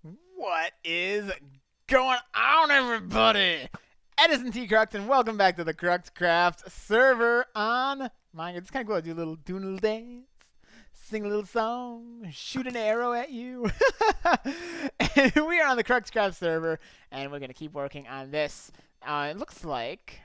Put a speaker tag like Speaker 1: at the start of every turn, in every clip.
Speaker 1: What is going on, everybody? Edison Crux, and welcome back to the CruxCraft server on Minecraft. It's kind of cool. Do a little doodle dance, sing a little song, shoot an arrow at you. And we are on the CruxCraft server, and we're gonna keep working on this. It looks like,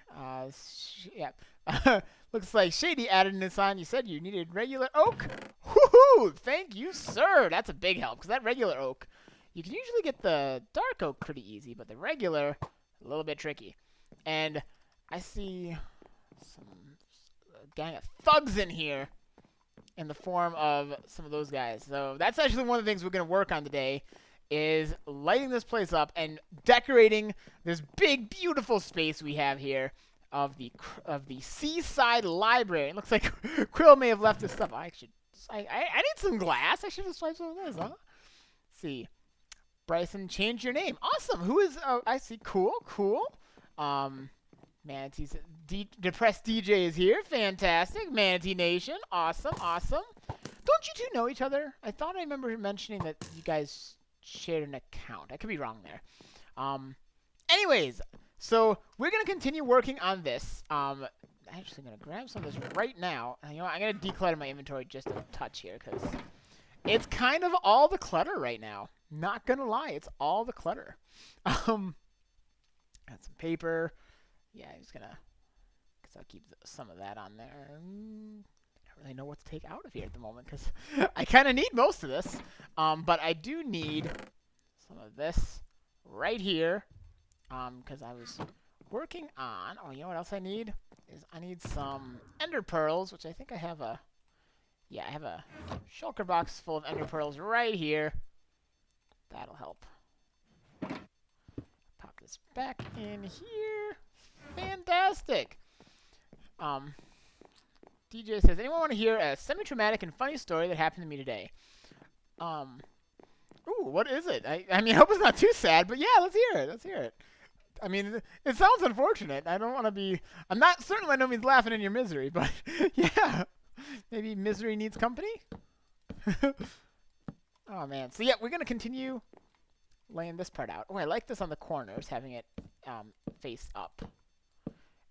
Speaker 1: looks like Shady added this on. You said you needed regular oak. Woohoo! Thank you, sir. That's a big help because that regular oak. You can usually get the dark oak pretty easy, but the regular, a little bit tricky. And I see some gang of thugs in here in the form of some of those guys. So that's actually one of the things we're going to work on today is lighting this place up and decorating this big, beautiful space we have here of the seaside library. It looks like Quill may have left his stuff. I need some glass. I should have swiped some of this, huh? Let's see. Bryson, change your name. Awesome. Who is? Oh, I see. Cool. Manatee's depressed DJ is here. Fantastic. Manatee Nation. Awesome. Don't you two know each other? I thought I remember mentioning that you guys shared an account. I could be wrong there. Anyways, so we're gonna continue working on this. I'm actually gonna grab some of this right now. You know what? I'm gonna declutter my inventory just a touch here because it's kind of all the clutter right now. Not gonna lie, it's all the clutter. Got some paper. Yeah, I'm just gonna, cause I'll keep some of that on there. I don't really know what to take out of here at the moment, cause I kind of need most of this. But I do need some of this right here. Cause I was working on. Oh, you know what else I need? I need some ender pearls, which I think I have a. Yeah, I have a shulker box full of ender pearls right here. That'll help. Pop this back in here. Fantastic. DJ says, anyone want to hear a semi-traumatic and funny story that happened to me today? Ooh, what is it? I mean, I hope it's not too sad, but yeah, let's hear it. I mean, it sounds unfortunate. I don't want to be. I'm not certainly by no means laughing in your misery, but yeah, maybe misery needs company. Oh, man. So, yeah, we're going to continue laying this part out. Oh, I like this on the corners, having it face up.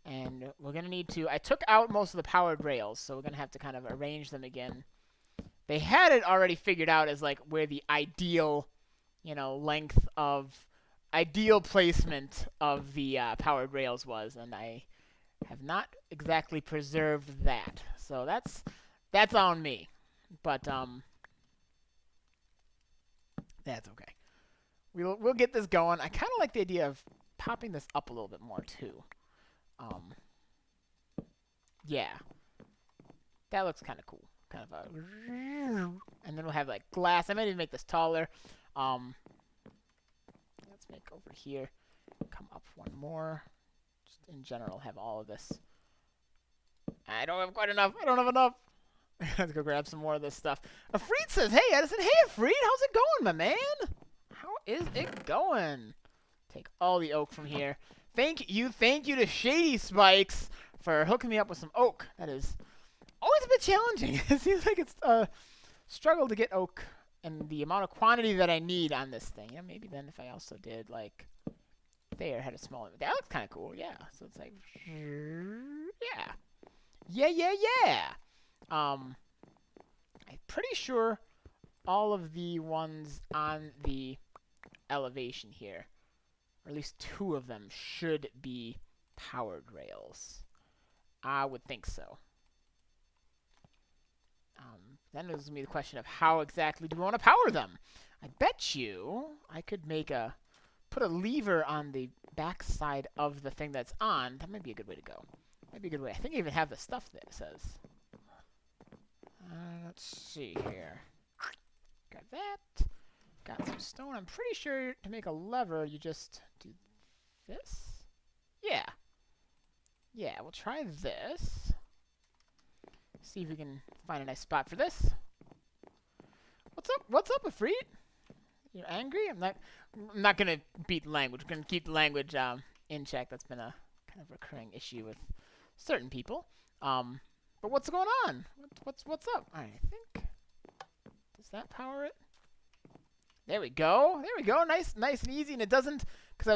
Speaker 1: And we're going to need to... I took out most of the powered rails, so we're going to have to kind of arrange them again. They had it already figured out as, like, where the ideal, length of... ideal placement of the powered rails was, and I have not exactly preserved that. So that's on me. But, that's okay. We'll get this going. I kind of like the idea of popping this up a little bit more too. Yeah, that looks kind of cool. Kind of and then we'll have like glass. I might even make this taller. Let's make over here. Come up one more. Just in general, have all of this. I don't have quite enough. I don't have enough. Let's go grab some more of this stuff. Afreed says, hey, Edison. Hey, Afreed. How's it going, my man? How is it going? Take all the oak from here. Thank you to Shady Spikes for hooking me up with some oak. That is always a bit challenging. It seems like it's a struggle to get oak and the amount of quantity that I need on this thing. Yeah, maybe then if I also did, like, there, had a small... That looks kind of cool, yeah. So it's like... Yeah. I'm pretty sure all of the ones on the elevation here, or at least 2 of them, should be powered rails. I would think so. Then there's going to be the question of how exactly do we want to power them? I bet you I could put a lever on the back side of the thing that's on. That might be a good way to go. Might be a good way. I think I even have the stuff that it says. Let's see here. Got that. Got some stone. I'm pretty sure to make a lever, you just do this. Yeah. Yeah, we'll try this. See if we can find a nice spot for this. What's up, Afreed? You're angry? I'm not gonna beat the language. I'm gonna keep the language in check. That's been a kind of recurring issue with certain people. But what's going on? What's up? I think, does that power it? There we go. There we go. Nice and easy. And it doesn't, because I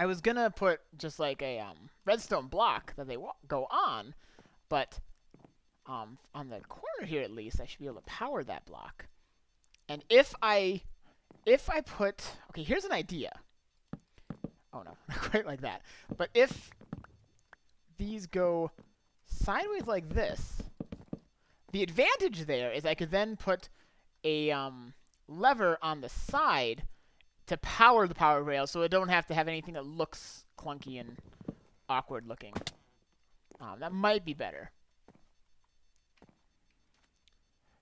Speaker 1: was gonna put just like a redstone block that they go on, but on the corner here at least, I should be able to power that block. And if I put, okay, here's an idea. Oh no, not quite like that. But if these go sideways like this, the advantage there is I could then put a lever on the side to power the power rail, so I don't have to have anything that looks clunky and awkward looking. That might be better.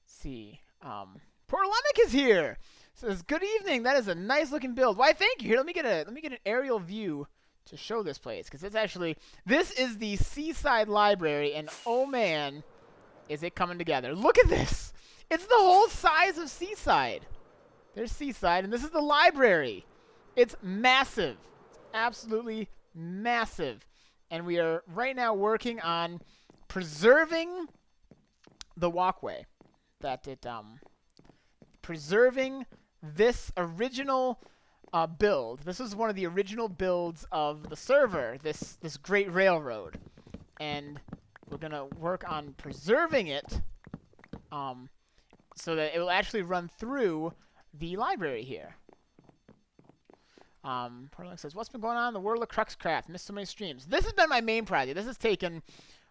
Speaker 1: Let's see. Porolemic is here. Says, good evening. That is a nice looking build. Why, thank you. Here, let me get an aerial view to show this place, because it's actually, this is the Seaside Library, and oh man, is it coming together. Look at this. It's the whole size of Seaside. There's Seaside, and this is the library. It's massive. It's absolutely massive. And we are right now working on preserving the walkway. Preserving this original build. This is one of the original builds of the server, this great railroad. And we're going to work on preserving it so that it will actually run through the library here. Portland says, what's been going on in the world of CruxCraft? Missed so many streams. This has been my main project. This has taken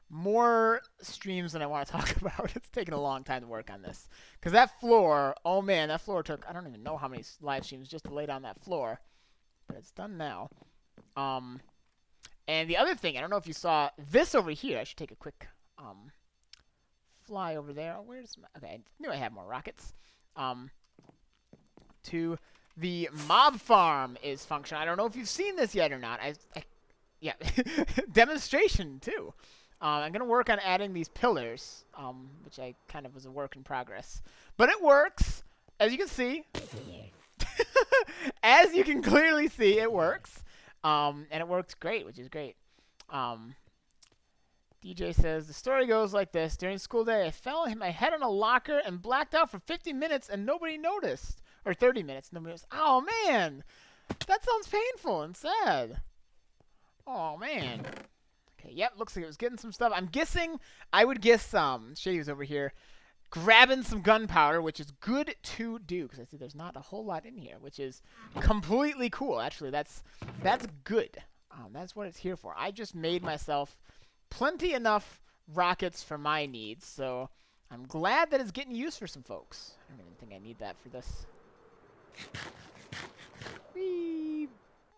Speaker 1: more streams than I want to talk about. It's taken a long time to work on this. Because that floor, oh man, that floor took, I don't even know how many live streams just to lay down that floor. But it's done now. And the other thing, I don't know if you saw this over here. I should take a quick fly over there. Oh, where's my, okay, I knew I had more rockets. To the mob farm is functional. I don't know if you've seen this yet or not. Yeah, demonstration too. I'm going to work on adding these pillars, which I kind of was a work in progress. But it works, as you can see. As you can clearly see, it works. And it works great, which is great. DJ says, the story goes like this. During school day, I fell and hit my head on a locker and blacked out for 50 minutes and nobody noticed. Or 30 minutes, nobody noticed. Oh, man. That sounds painful and sad. Oh, man. Okay, yep, looks like it was getting some stuff. I'm guessing, I would guess Shady was over here grabbing some gunpowder, which is good to do, because I see there's not a whole lot in here, which is completely cool. Actually, that's good. That's what it's here for. I just made myself plenty enough rockets for my needs, so I'm glad that it's getting used for some folks. I don't even think I need that for this. Whee!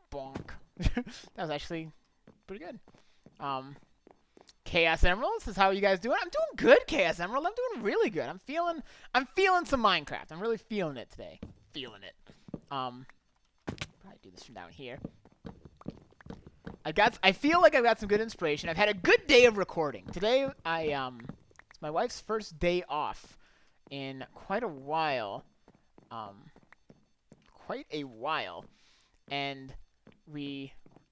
Speaker 1: Bonk. That was actually pretty good. Chaos Emerald says, how are you guys doing? I'm doing good, Chaos Emerald. I'm doing really good. I'm feeling some Minecraft. I'm really feeling it today. Feeling it. Probably do this from down here. I feel like I've got some good inspiration. I've had a good day of recording. Today it's my wife's first day off in quite a while. And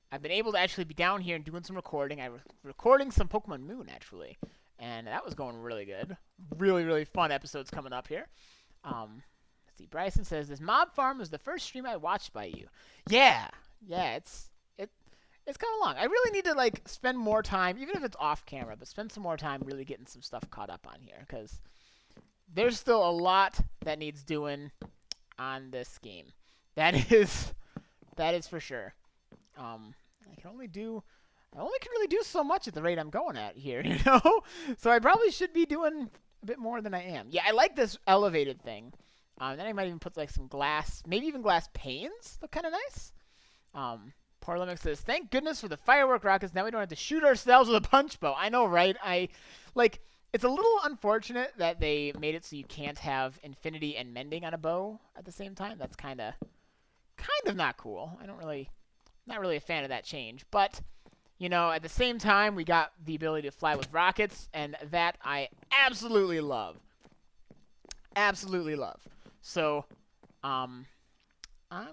Speaker 1: I've been able to actually be down here and doing some recording. I was recording some Pokemon Moon, actually. And that was going really good. Really, really fun episodes coming up here. Let's see. Bryson says, this mob farm was the first stream I watched by you. Yeah, it's kind of long. I really need to, like, spend more time, even if it's off camera, but spend some more time really getting some stuff caught up on here. Because there's still a lot that needs doing on this game. That is for sure. I can only really do so much at the rate I'm going at here, you know? So I probably should be doing a bit more than I am. Yeah, I like this elevated thing. Then I might even put like some glass, maybe even glass panes. Look kind of nice. Parliament says, thank goodness for the firework rockets. Now we don't have to shoot ourselves with a punch bow. I know, right? It's a little unfortunate that they made it so you can't have infinity and mending on a bow at the same time. That's kind of not cool. Not really a fan of that change. But, you know, at the same time, we got the ability to fly with rockets, and that I absolutely love. Absolutely love. So, I'm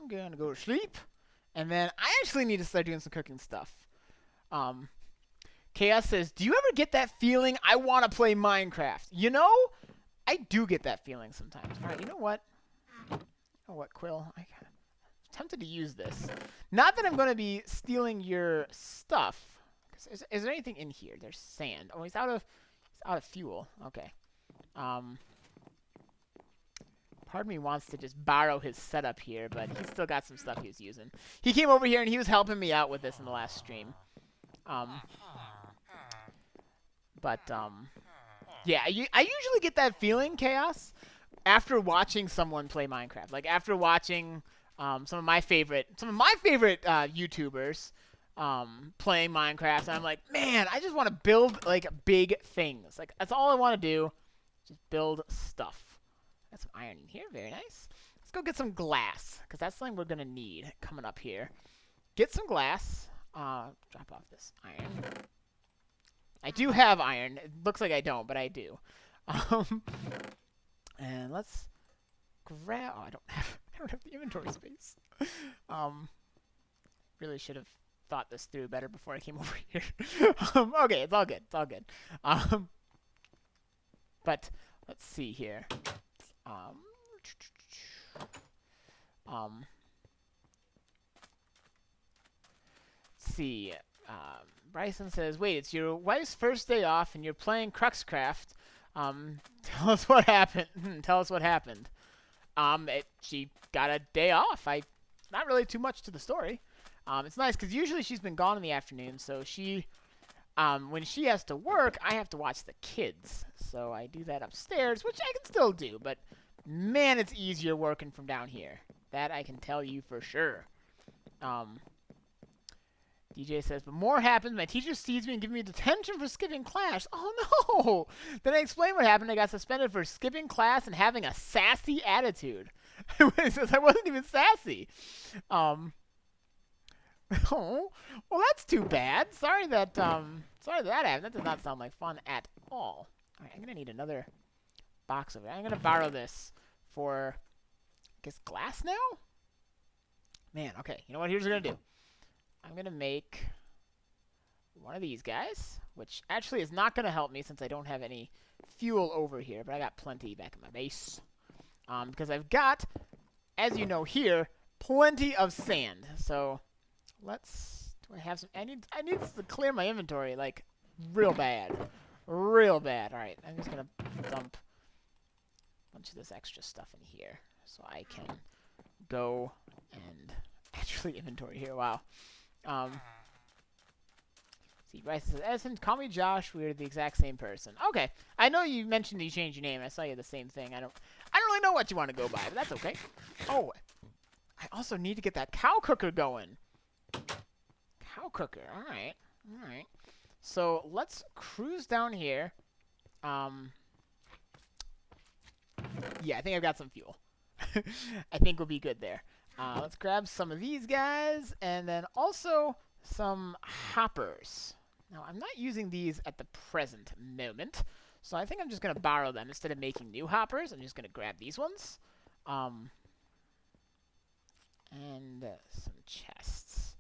Speaker 1: going to go to sleep, and then I actually need to start doing some cooking stuff. Chaos says, do you ever get that feeling, I want to play Minecraft? You know, I do get that feeling sometimes. All right, you know what? Oh, what, Quill? I'm tempted to use this. Not that I'm going to be stealing your stuff. Is there anything in here? There's sand. Oh, he's out of fuel. Okay. Part of me wants to just borrow his setup here, but he's still got some stuff he was using. He came over here and he was helping me out with this in the last stream. Yeah, I usually get that feeling, Chaos, after watching someone play Minecraft. Like after watching some of my favorite YouTubers playing Minecraft, and I'm like, man, I just want to build like big things. Like that's all I want to do, just build stuff. Got some iron in here, very nice. Let's go get some glass, because that's something we're gonna need coming up here. Get some glass. Drop off this iron. I do have iron. It looks like I don't, but I do. And let's grab. Oh, I don't have the inventory space. Really should have thought this through better before I came over here. Okay, it's all good. It's all good. But let's see here. Let's see. Bryson says, "Wait, it's your wife's first day off, and you're playing CruxCraft. Tell us what happened. Tell us what happened." She got a day off. Not really too much to the story. It's nice because usually she's been gone in the afternoon, so when she has to work, I have to watch the kids. So I do that upstairs, which I can still do, but man, it's easier working from down here. That I can tell you for sure. DJ says, but more happens. My teacher sees me and gives me detention for skipping class. Oh, no. Then I explain what happened. I got suspended for skipping class and having a sassy attitude. He says I wasn't even sassy. Oh, well, that's too bad. Sorry that happened. That does not sound like fun at all. All right, I'm going to need another box over there. I'm going to borrow this for, I guess, glass now? Man, okay. You know what? Here's what I'm going to do. I'm going to make one of these guys, which actually is not going to help me since I don't have any fuel over here, but I got plenty back in my base. Because I've got, as you know here, plenty of sand. So do I have some, I need to clear my inventory, like, real bad. Real bad. All right, I'm just going to dump a bunch of this extra stuff in here so I can go and actually inventory here. Wow. See, Bryce says, Edison, call me Josh. We're the exact same person. Okay. I know you mentioned you changed your name. I saw you the same thing. I don't really know what you want to go by, but that's okay. Oh, I also need to get that cow cooker going. Cow cooker. All right. All right. So let's cruise down here. Yeah, I think I've got some fuel. I think we'll be good there. Let's grab some of these guys, and then also some hoppers. Now, I'm not using these at the present moment, so I think I'm just going to borrow them. Instead of making new hoppers, I'm just going to grab these ones. And some chests.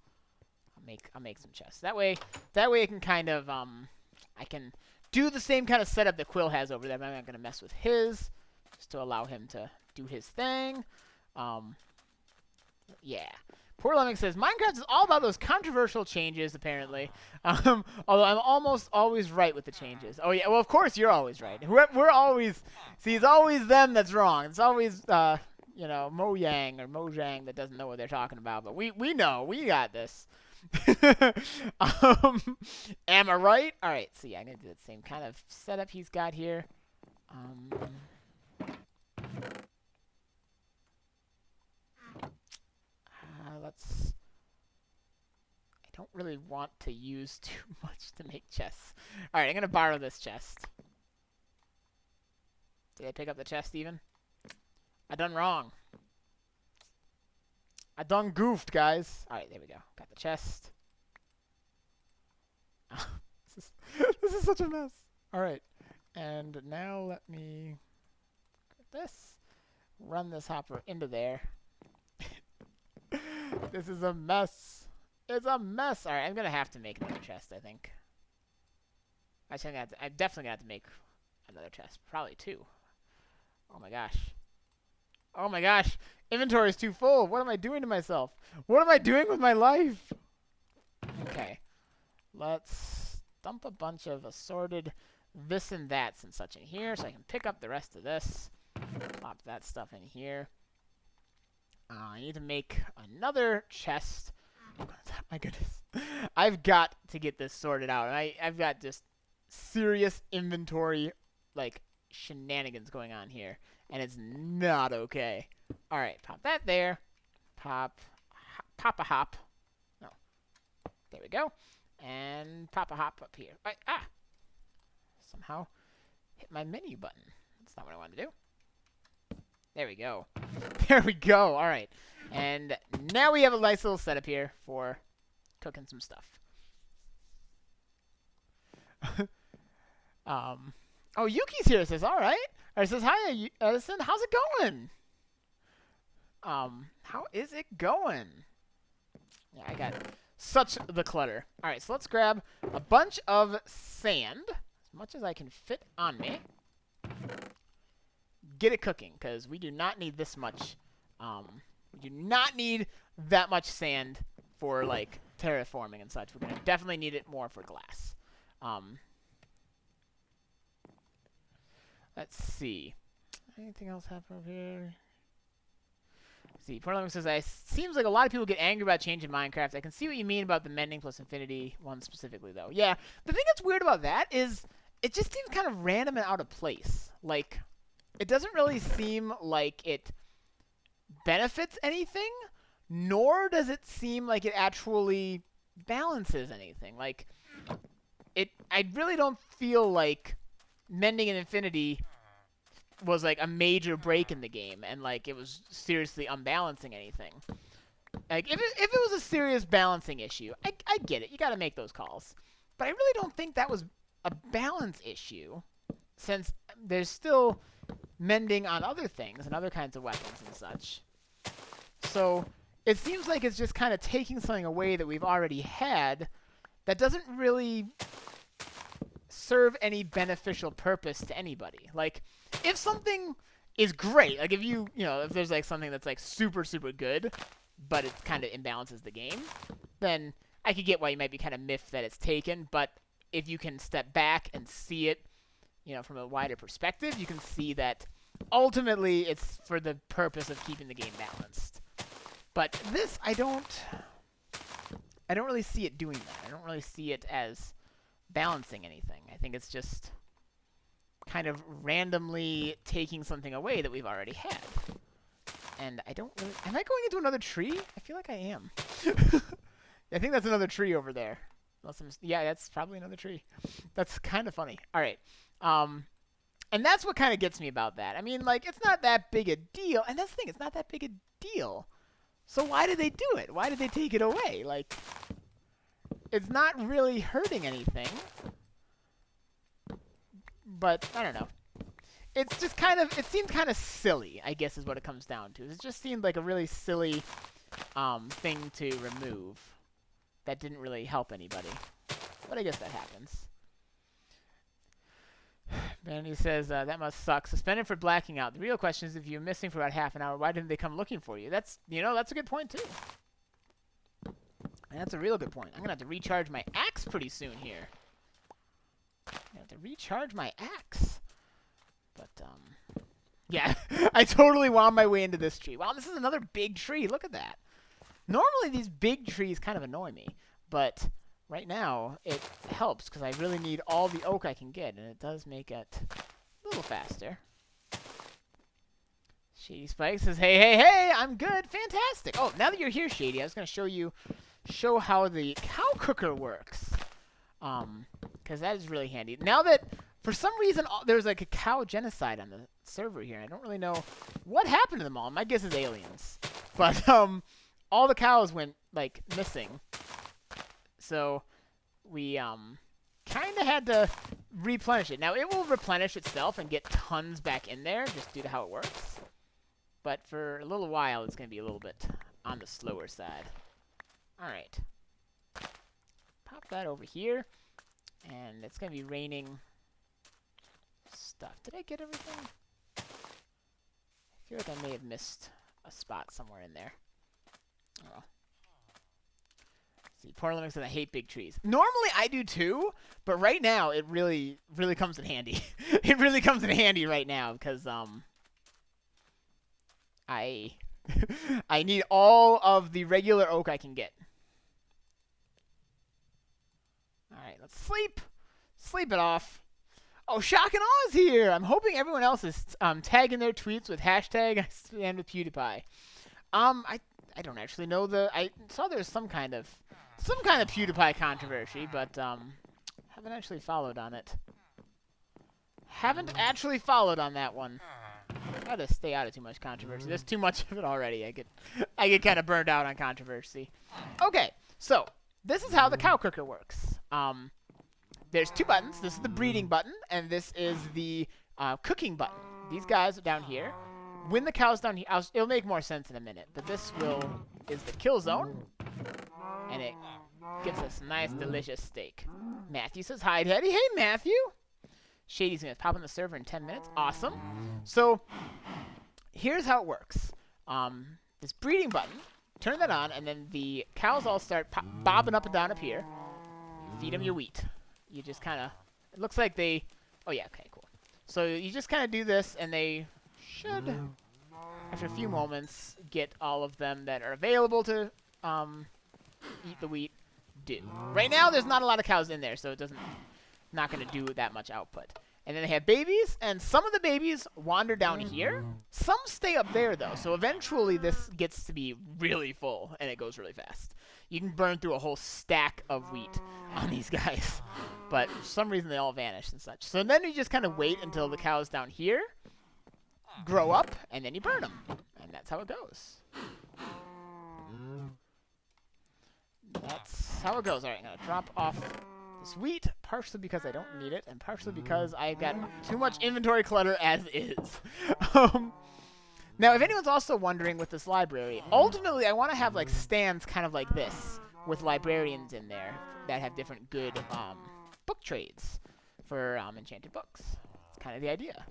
Speaker 1: I'll make some chests. That way I can kind of, I can do the same kind of setup that Quill has over there, but I'm not going to mess with his, just to allow him to do his thing. Yeah. Poor Lemming says, Minecraft is all about those controversial changes, apparently. Although I'm almost always right with the changes. Oh, yeah. Well, of course, you're always right. We're always... See, it's always them that's wrong. It's always, you know, Mojang or Mojang that doesn't know what they're talking about. But we know. We got this. Am I right? All right. So, yeah, I'm going to do the same kind of setup he's got here. I don't really want to use too much to make chests. All right, I'm going to borrow this chest. Did I pick up the chest even? I done wrong. I done goofed, guys. All right, there we go. Got the chest. This is such a mess. All right, and now let me grab this. Run this hopper into there. This is a mess. It's a mess. All right, I'm going to have to make another chest, I think. Actually, I'm definitely going to have to make another chest. Probably two. Oh, my gosh. Oh my gosh. Inventory is too full. What am I doing to myself? What am I doing with my life? Okay. Let's dump a bunch of assorted this and that's and such in here so I can pick up the rest of this. Pop that stuff in here. I need to make another chest. My goodness. I've got to get this sorted out. I've got just serious inventory, like, shenanigans going on here. And it's not okay. All right, pop that there. Pop a hop. No. There we go. And pop a hop up here. Right, somehow hit my menu button. That's not what I wanted to do. There we go. There we go. All right. And now we have a nice little setup here for cooking some stuff. Oh, Yuki's here. It says, all right. It says, hi, Edison. How's it going? How is it going? Yeah, I got such the clutter. All right, so let's grab a bunch of sand, as much as I can fit on me. Get it cooking, because we do not need this much. We do not need that much sand for, like, terraforming and such. We're going to definitely need it more for glass. Let's see. Anything else happen over here? Let's see. Portland says, seems like a lot of people get angry about changing Minecraft. I can see what you mean about the mending plus infinity one specifically, though. Yeah, the thing that's weird about that is it just seems kind of random and out of place. Like, it doesn't really seem like it benefits anything, nor does it seem like it actually balances anything. Like, I really don't feel like mending and infinity was like a major break in the game and like it was seriously unbalancing anything. Like if it was a serious balancing issue, I get it. You got to make those calls. But I really don't think that was a balance issue, since there's still mending on other things and other kinds of weapons and such. So it seems like it's just kind of taking something away that we've already had that doesn't really serve any beneficial purpose to anybody. Like, if something is great, like if if there's like something that's like super, super good, but it kind of imbalances the game, then I could get why you might be kind of miffed that it's taken. But if you can step back and see it, from a wider perspective, you can see that ultimately it's for the purpose of keeping the game balanced. But this, I don't really see it doing that. I don't really see it as balancing anything. I think it's just kind of randomly taking something away that we've already had. And I don't really... Am I going into another tree? I feel like I am. I think that's another tree over there. Yeah, that's probably another tree. That's kind of funny. All right. And that's what kind of gets me about that. I mean, like, it's not that big a deal. And that's the thing. It's not that big a deal. So why did they do it? Why did they take it away? Like, it's not really hurting anything. But, I don't know. It's just kind of, it seemed kind of silly, I guess is what it comes down to. It just seemed like a really silly thing to remove that didn't really help anybody. But I guess that happens. Vanity says, that must suck. Suspended for blacking out. The real question is, if you're missing for about half an hour, why didn't they come looking for you? That's, that's a good point, too. And that's a real good point. I'm going to have to recharge my axe pretty soon here. I'm going to have to recharge my axe. But, yeah, I totally wound my way into this tree. Wow, this is another big tree. Look at that. Normally, these big trees kind of annoy me. But right now, it helps because I really need all the oak I can get. And it does make it a little faster. Shady Spike says, hey, I'm good. Fantastic. Oh, now that you're here, Shady, I was going to show how the cow cooker works. Because that is really handy. Now that, for some reason, there's like a cow genocide on the server here. I don't really know what happened to them all. My guess is aliens. But all the cows went, like, missing. So we kind of had to replenish it. Now, it will replenish itself and get tons back in there just due to how it works. But for a little while, it's going to be a little bit on the slower side. All right. Pop that over here. And it's going to be raining stuff. Did I get everything? I feel like I may have missed a spot somewhere in there. Oh well. See, poor Linux says I hate big trees. Normally I do too, but right now it really comes in handy. It really comes in handy right now because I I need all of the regular oak I can get. All right, let's sleep. Sleep it off. Oh, Shock and Awe is here. I'm hoping everyone else is tagging their tweets with hashtag I stand with PewDiePie. I don't actually know I saw there was some kind of PewDiePie controversy, but haven't actually followed on it. Haven't actually followed on that one. Try to stay out of too much controversy. There's too much of it already. I get kind of burned out on controversy. Okay, so this is how the cow cooker works. There's two buttons. This is the breeding button, and this is the cooking button. These guys are down here. When the cow's down here, it'll make more sense in a minute. But this is the kill zone, and it gives us nice, delicious steak. Matthew says hi, Daddy. Hey, Matthew. Shady's gonna pop on the server in 10 minutes. Awesome. So here's how it works. This breeding button, turn that on, and then the cows all start bobbing up and down up here. Feed them your wheat. You just kind of, it looks like they, oh yeah, okay, cool. So you just kind of do this, and they should, after a few moments, get all of them that are available to eat the wheat do. Right now, there's not a lot of cows in there, so it not going to do that much output. And then they have babies, and some of the babies wander down here. Some stay up there, though, so eventually this gets to be really full, and it goes really fast. You can burn through a whole stack of wheat on these guys, but for some reason they all vanish and such. So then you just kind of wait until the cows down here grow up, and then you burn them, and that's how it goes. That's how it goes. All right, I'm going to drop off this wheat, partially because I don't need it, and partially because I've got too much inventory clutter as is. Now, if anyone's also wondering with this library, ultimately I want to have like stands kind of like this with librarians in there that have different good book trades for enchanted books. It's kind of the idea.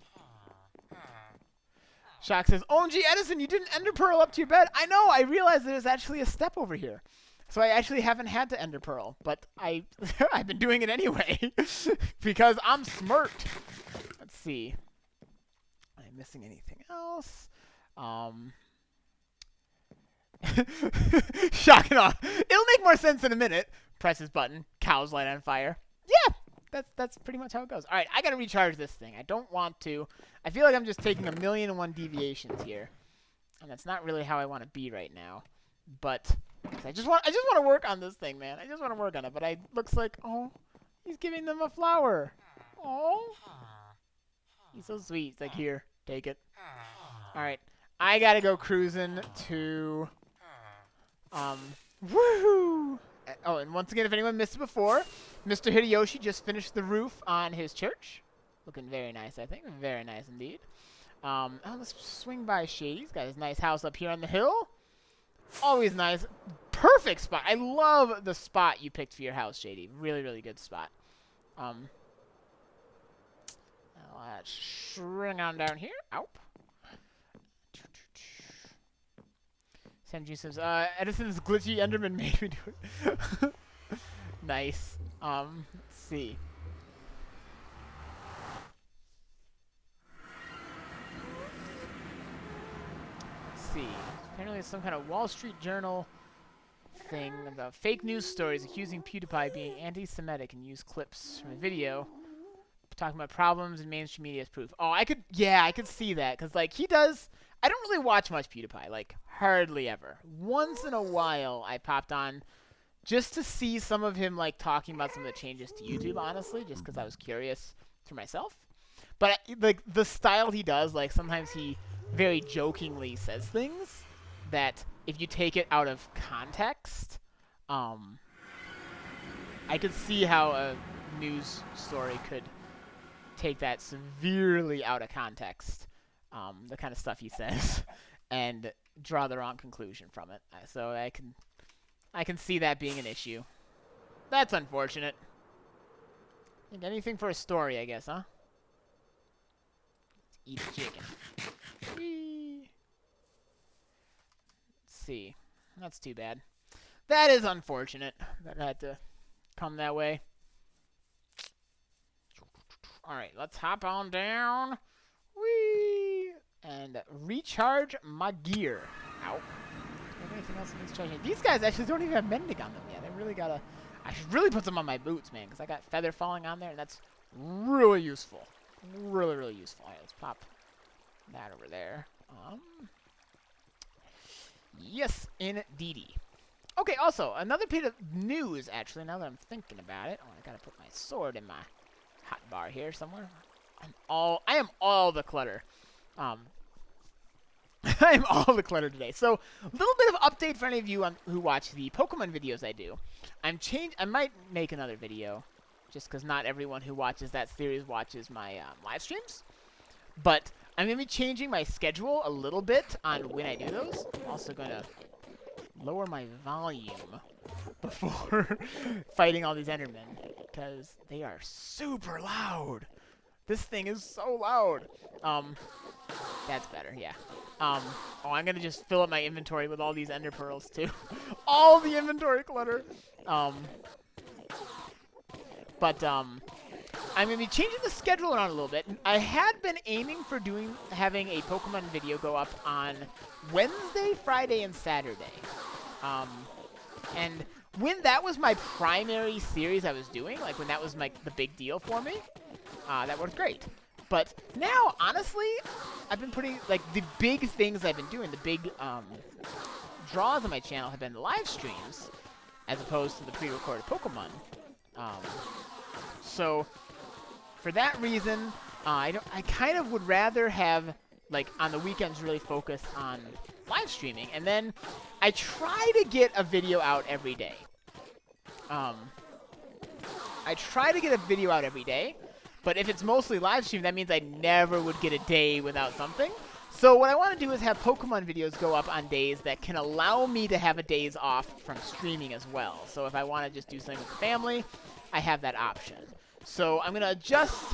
Speaker 1: Shock says, OMG Edison, you didn't ender pearl up to your bed. I know, I realized there's actually a step over here. So I actually haven't had to ender pearl, but I've been doing it anyway because I'm smart. Let's see. Am I missing anything else? Shock and awe. It'll make more sense in a minute. Press this button. Cows light on fire. Yeah, that's pretty much how it goes. All right, I gotta recharge this thing. I don't want to. I feel like I'm just taking 1,000,001 deviations here, and that's not really how I want to be right now. But I just want to work on this thing, man. I just want to work on it. But it looks like, oh, he's giving them a flower. Oh, he's so sweet. He's like, here, take it. All right, I gotta go cruising to, woohoo! Oh, and once again, if anyone missed it before, Mr. Hideyoshi just finished the roof on his church. Looking very nice, I think. Very nice indeed. Oh, let's swing by Shady. He's got his nice house up here on the hill. Always nice. Perfect spot. I love the spot you picked for your house, Shady. Really, really good spot. Let's swing on down here. Ow. Senju says, Edison's glitchy Enderman made me do it. Nice. Let's see. Apparently it's some kind of Wall Street Journal thing about fake news stories accusing PewDiePie of being anti-Semitic and use clips from a video talking about problems in mainstream media as proof. Oh, I could see that, because, like, he does, I don't really watch much PewDiePie, like, hardly ever. Once in a while, I popped on just to see some of him, like, talking about some of the changes to YouTube, honestly, just because I was curious for myself. But, like, the style he does, like, sometimes he very jokingly says things that if you take it out of context, I could see how a news story could take that severely out of context, the kind of stuff he says, and draw the wrong conclusion from it. So I can see that being an issue. That's unfortunate. Think anything for a story, I guess, huh? Let's eat chicken. Whee! see. That's too bad. That is unfortunate that I had to come that way. All right, let's hop on down. Whee! And recharge my gear. Ow. Do I have anything else that needs charging? These guys actually don't even have mending on them yet. I really gotta... I should really put them on my boots, man, because I got feather falling on there, and that's really useful. Really, really useful. All right, let's pop that over there. Yes, indeedy. Okay, also, another bit of news, actually, now that I'm thinking about it. Oh, I gotta put my sword in my hotbar here somewhere. I am all the clutter. I am all the clutter today. So, a little bit of update for any of you who watch the Pokemon videos I do. I might make another video, just because not everyone who watches that series watches my live streams. But I'm going to be changing my schedule a little bit on when I do those. I'm also going to lower my volume before fighting all these endermen, because they are super loud. This thing is so loud. That's better, yeah. Oh, I'm gonna just fill up my inventory with all these ender pearls too. All the inventory clutter. I'm gonna be changing the schedule around a little bit. I had been aiming for having a Pokemon video go up on Wednesday, Friday, and Saturday. And when that was my primary series I was doing, like when that was the big deal for me, that worked great. But now, honestly, I've been putting, like, the big things I've been doing, the big draws on my channel have been live streams, as opposed to the pre-recorded Pokemon. So, for that reason, I kind of would rather have, like, on the weekends really focus on live streaming, and then I try to get a video out every day. But if it's mostly live stream, that means I never would get a day without something. So what I want to do is have Pokemon videos go up on days that can allow me to have a days off from streaming as well. So if I want to just do something with the family, I have that option. So I'm going to adjust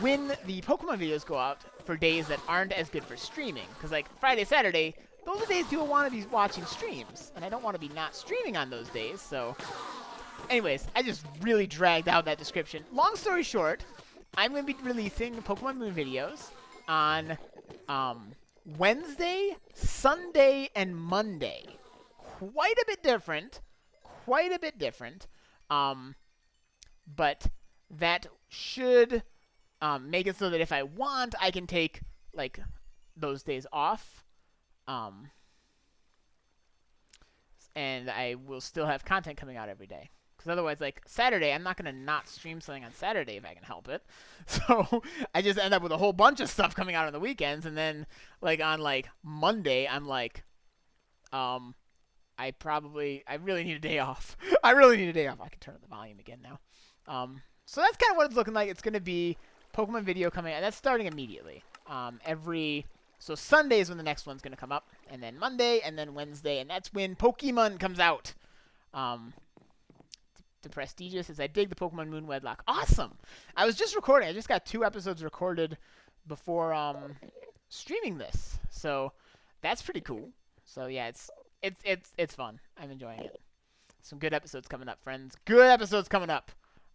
Speaker 1: when the Pokemon videos go out for days that aren't as good for streaming. Because like Friday, Saturday, those are days people want to be watching streams. And I don't want to be not streaming on those days. So anyways, I just really dragged out that description. Long story short, I'm going to be releasing Pokemon Moon videos on Wednesday, Sunday, and Monday. Quite a bit different. But that should make it so that if I want, I can take, like, those days off. And I will still have content coming out every day. Because otherwise, like, Saturday, I'm not going to not stream something on Saturday if I can help it. So I just end up with a whole bunch of stuff coming out on the weekends. And then, like, on, like, Monday, I'm like, I really need a day off. I can turn up the volume again now. So that's kind of what it's looking like. It's going to be Pokemon video coming out. That's starting immediately. So Sunday is when the next one's going to come up. And then Monday, and then Wednesday. And that's when Pokemon comes out. The prestigious is I dig the Pokemon Moon Wedlock. Awesome! I was just recording. I just got 2 episodes recorded before streaming this. So that's pretty cool. So yeah, it's fun. I'm enjoying it. Some good episodes coming up, friends. Good episodes coming up.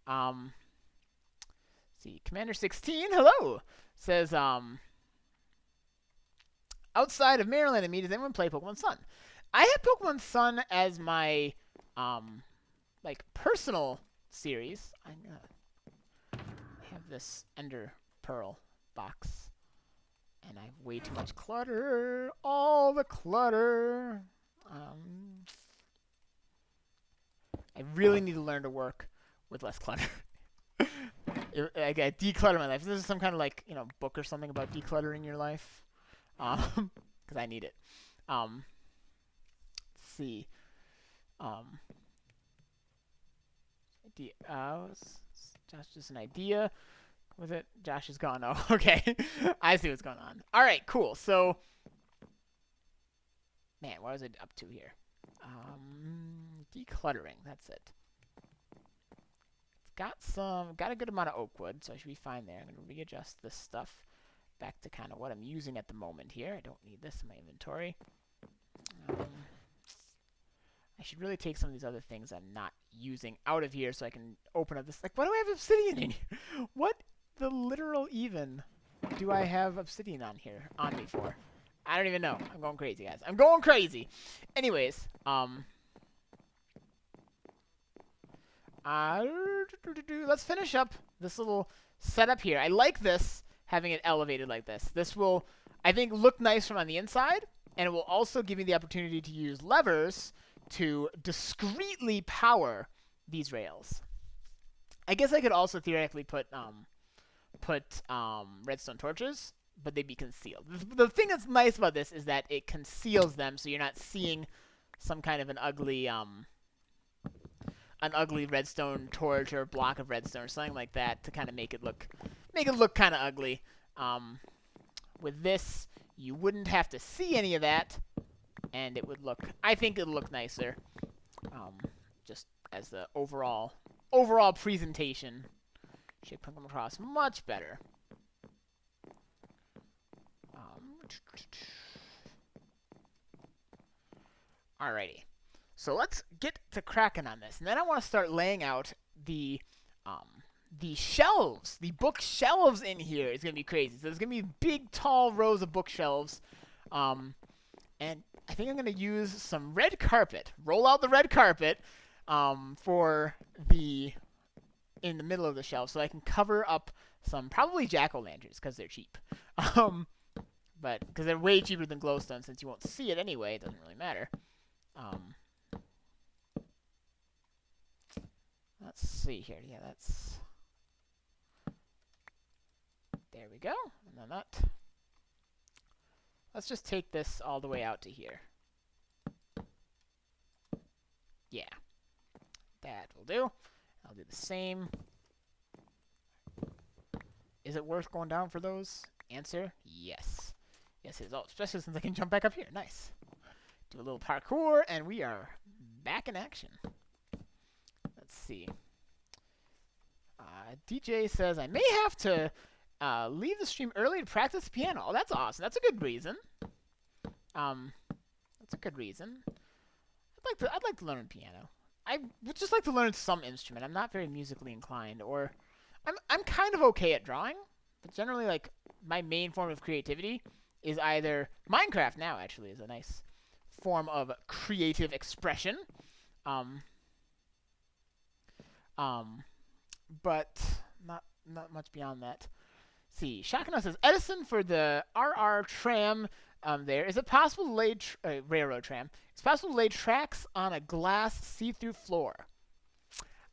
Speaker 1: Let's see, Commander 16, hello, says outside of Maryland and me, does anyone play Pokemon Sun? I have Pokemon Sun as my like personal series. I have this Ender Pearl box, and I have way too much clutter. All the clutter. I really need to learn to work with less clutter. I gotta declutter my life. This is some kind of, like, you know, book or something about decluttering your life. Because I need it. Let's see. Josh, just an idea. Was it? Josh is gone. Oh, okay. I see what's going on. All right, cool. So, man, what was I up to here? Decluttering. That's it. It's got a good amount of oak wood, so I should be fine there. I'm going to readjust this stuff back to kind of what I'm using at the moment here. I don't need this in my inventory. I should really take some of these other things I'm not using out of here so I can open up this. Like, why do I have obsidian in here? What the literal even do I have obsidian on here, on me for? I don't even know. I'm going crazy, guys. I'm going crazy. Anyways, let's finish up this little setup here. I like this, having it elevated like this. This will, I think, look nice from on the inside, and it will also give me the opportunity to use levers to discreetly power these rails. I guess I could also theoretically put redstone torches, but they'd be concealed. The thing that's nice about this is that it conceals them, so you're not seeing some kind of an ugly redstone torch or block of redstone or something like that to kind of make it look kind of ugly. With this, you wouldn't have to see any of that, and it would look, I think it'll look nicer, just as the overall presentation should come across much better. Alrighty, so let's get to cracking on this, and then I want to start laying out the shelves, the bookshelves in here. It's gonna be crazy. So there's gonna be big, tall rows of bookshelves, and I think I'm gonna use some red carpet. Roll out the red carpet for in the middle of the shelf, so I can cover up some probably jack-o'-lanterns because they're cheap. But because they're way cheaper than glowstone, since you won't see it anyway, it doesn't really matter. Let's see here. Yeah, that's. There we go. And then that. Let's just take this all the way out to here. Yeah. That will do. I'll do the same. Is it worth going down for those? Answer, yes. Yes, it is. Oh, especially since I can jump back up here. Nice. Do a little parkour, and we are back in action. Let's see. DJ says, I may have to leave the stream early to practice the piano. Oh, that's awesome. That's a good reason. That's a good reason. I'd like to learn piano. I would just like to learn some instrument. I'm not very musically inclined, or I'm kind of okay at drawing, but generally, like, my main form of creativity is either Minecraft. Now, actually, is a nice form of creative expression. But not much beyond that. See, Shakano says, Edison for the RR tram there. Is it possible to lay railroad tram? It's possible to lay tracks on a glass see-through floor.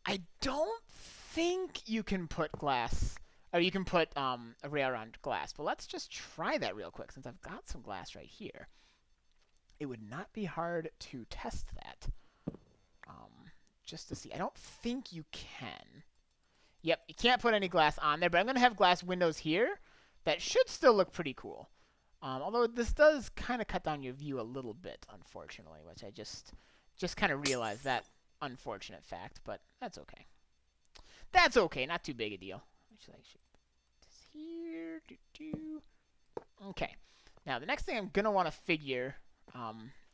Speaker 1: I don't think you can put glass, or you can put a rail around glass. But let's just try that real quick since I've got some glass right here. It would not be hard to test that. Just to see. I don't think you can. Yep, you can't put any glass on there, but I'm going to have glass windows here that should still look pretty cool. Although this does kind of cut down your view a little bit, unfortunately, which I just kind of realized that unfortunate fact, but that's okay. That's okay, not too big a deal. Actually, I should put this here. Okay. Now, the next thing I'm going to want to figure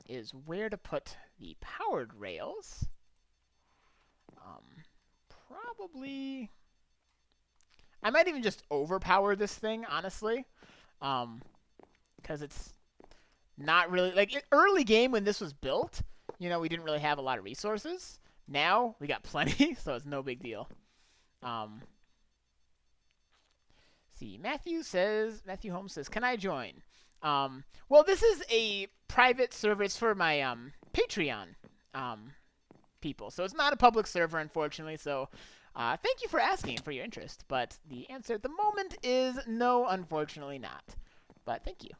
Speaker 1: is where to put the powered rails. Probably. I might even just overpower this thing, honestly, because it's not really like early game when this was built. You know, we didn't really have a lot of resources. Now we got plenty, so it's no big deal. See, Matthew Holmes says, "Can I join?" Well, this is a private server. It's for my Patreon people. So it's not a public server, unfortunately. So thank you for asking, for your interest. But the answer at the moment is no, unfortunately not. But thank you.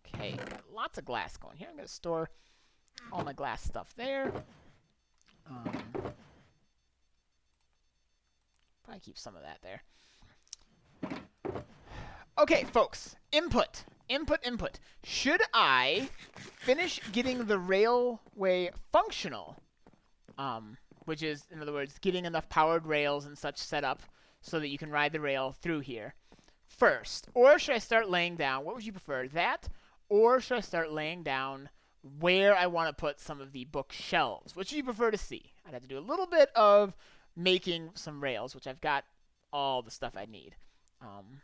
Speaker 1: Okay, got lots of glass going here. I'm going to store all my glass stuff there. Probably keep some of that there. Okay, folks. Input. Should I finish getting the railway functional, which is, in other words, getting enough powered rails and such set up so that you can ride the rail through here first? Or should I start laying down, what would you prefer, that? Or should I start laying down where I want to put some of the bookshelves. Which do you prefer to see? I'd have to do a little bit of making some rails, which I've got all the stuff I need.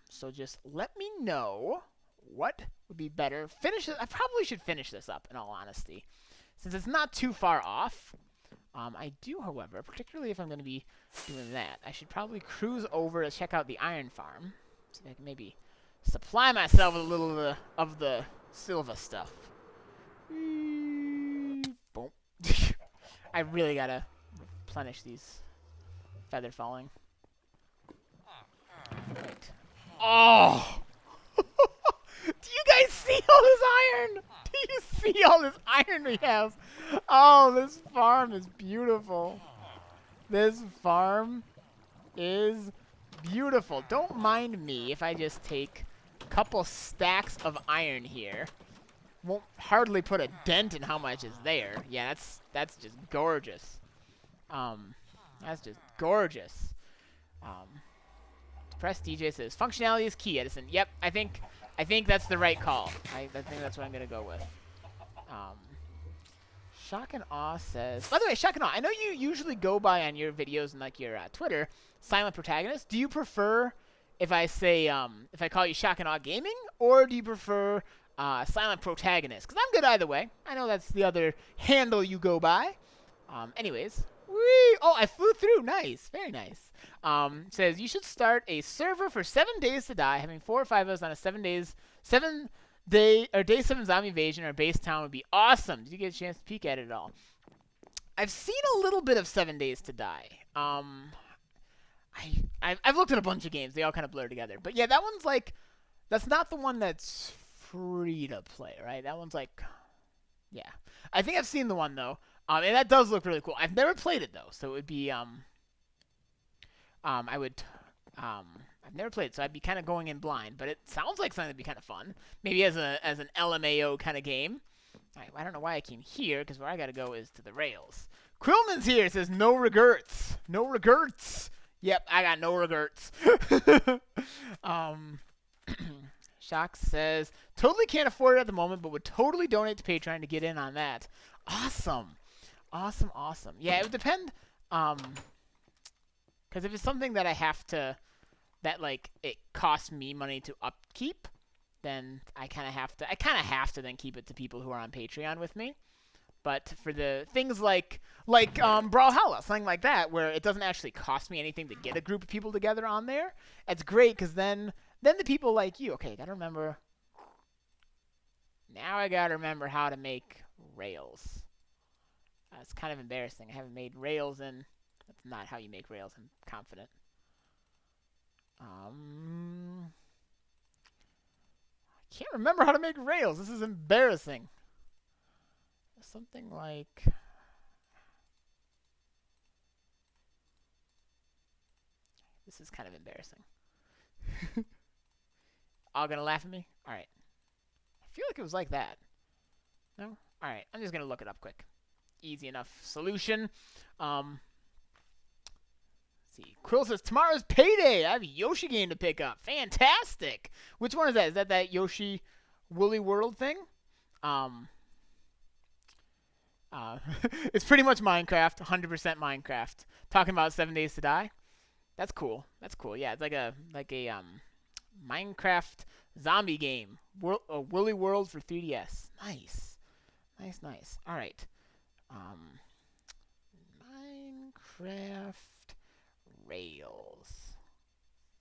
Speaker 1: So just let me know what would be better. Finish it. I probably should finish this up, in all honesty, since it's not too far off. I do, however, particularly if I'm going to be doing that, I should probably cruise over to check out the iron farm. See if I can maybe supply myself with a little of the silver stuff. Boom. I really got to replenish these feather falling. Right. Oh! Do you guys see all this iron? Do you see all this iron we have? Oh, this farm is beautiful. This farm is beautiful. Don't mind me if I just take a couple stacks of iron here. Won't hardly put a dent in how much is there. Yeah, that's just gorgeous. That's just gorgeous. Press DJ says functionality is key, Edison. Yep, I think that's the right call. I think that's what I'm gonna go with. Shock and Awe says. By the way, Shock and Awe, I know you usually go by on your videos and like your Twitter, Silent Protagonist. Do you prefer if I say if I call you Shock and Awe Gaming, or do you prefer Silent Protagonist? Because I'm good either way. I know that's the other handle you go by. Anyways. Whee! Oh, I flew through. Nice. Very nice. Says, you should start a server for 7 days to die. Having 4 or 5 of us on a 7 day day 7 zombie invasion or base town would be awesome. Did you get a chance to peek at it at all? I've seen a little bit of 7 days to die. I've looked at a bunch of games. They all kind of blur together. But yeah, that one's like, that's not the one that's free to play, right? That one's like, yeah. I think I've seen the one though. And that does look really cool. I've never played it though, so it would be I've never played it, so I'd be kind of going in blind. But it sounds like something that'd be kind of fun, maybe as an LMAO kind of game. All right, well, I don't know why I came here, because where I gotta go is to the rails. Quillman's here. It says no regrets. No regrets. Yep, I got no regrets. Shock says totally can't afford it at the moment, but would totally donate to Patreon to get in on that. Awesome. Awesome, awesome. Yeah, it would depend, because if it's something that I have to, that, like, it costs me money to upkeep, then I kind of have to then keep it to people who are on Patreon with me. But for the things like Brawlhalla, something like that, where it doesn't actually cost me anything to get a group of people together on there, it's great, because then the people like you, okay, now I gotta remember how to make rails. It's kind of embarrassing. I haven't made rails, and that's not how you make rails. I'm confident. I can't remember how to make rails. This is embarrassing. Something like... This is kind of embarrassing. All gonna laugh at me? Alright. I feel like it was like that. No? Alright, I'm just gonna look it up quick. Easy enough solution. Let's see. Quill says, tomorrow's payday. I have a Yoshi game to pick up. Fantastic. Which one is that? Is that Yoshi Woolly World thing? It's pretty much Minecraft. 100% Minecraft. Talking about 7 days to die. That's cool. That's cool. Yeah, it's like a Minecraft zombie game. A Woolly World for 3DS. Nice. Nice, nice. All right. Minecraft rails.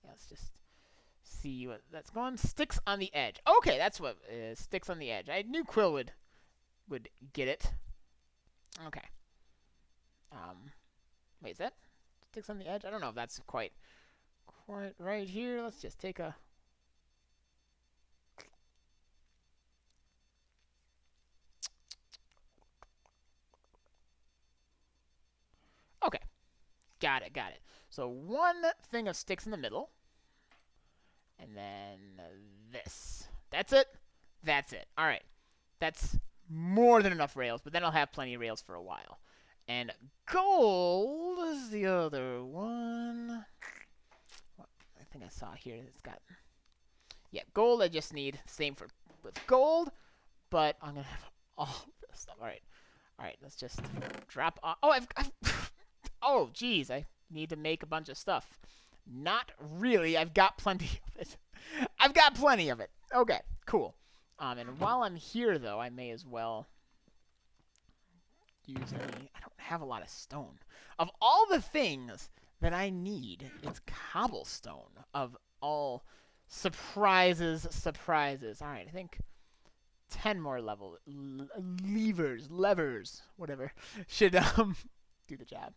Speaker 1: Yeah, let's just see what that's going. Sticks on the edge. Okay, that's what sticks on the edge. I knew Quill would get it. Okay. Wait, is that sticks on the edge? I don't know if that's quite right here. Let's just take a... Okay. Got it, got it. So one thing of sticks in the middle. And then this. That's it? That's it. All right. That's more than enough rails, but then I'll have plenty of rails for a while. And gold is the other one. I think I saw here it's got... Yeah, gold I just need. Same with gold, but I'm going to have all this. stuff. All right. Let's just drop off. Oh, I've oh, geez, I need to make a bunch of stuff. Not really. I've got plenty of it. I've got plenty of it. Okay, cool. And while I'm here, though, I may as well use any. I don't have a lot of stone. Of all the things that I need, it's cobblestone. Of all surprises. All right, I think 10 more levers, whatever, should do the job.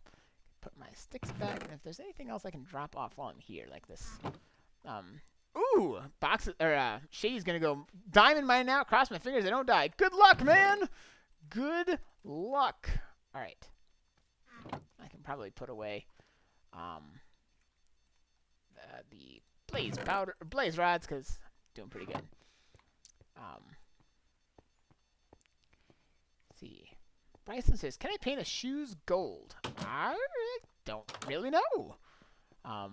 Speaker 1: Put my sticks back, and if there's anything else I can drop off while I'm here, like this. Ooh, boxes, or Shady's gonna go diamond mine now. Cross my fingers, I don't die. Good luck, man. Good luck. All right. I can probably put away the blaze rods, because doing pretty good. Let's see. Bryson says, "Can I paint a shoes gold?" I don't really know. All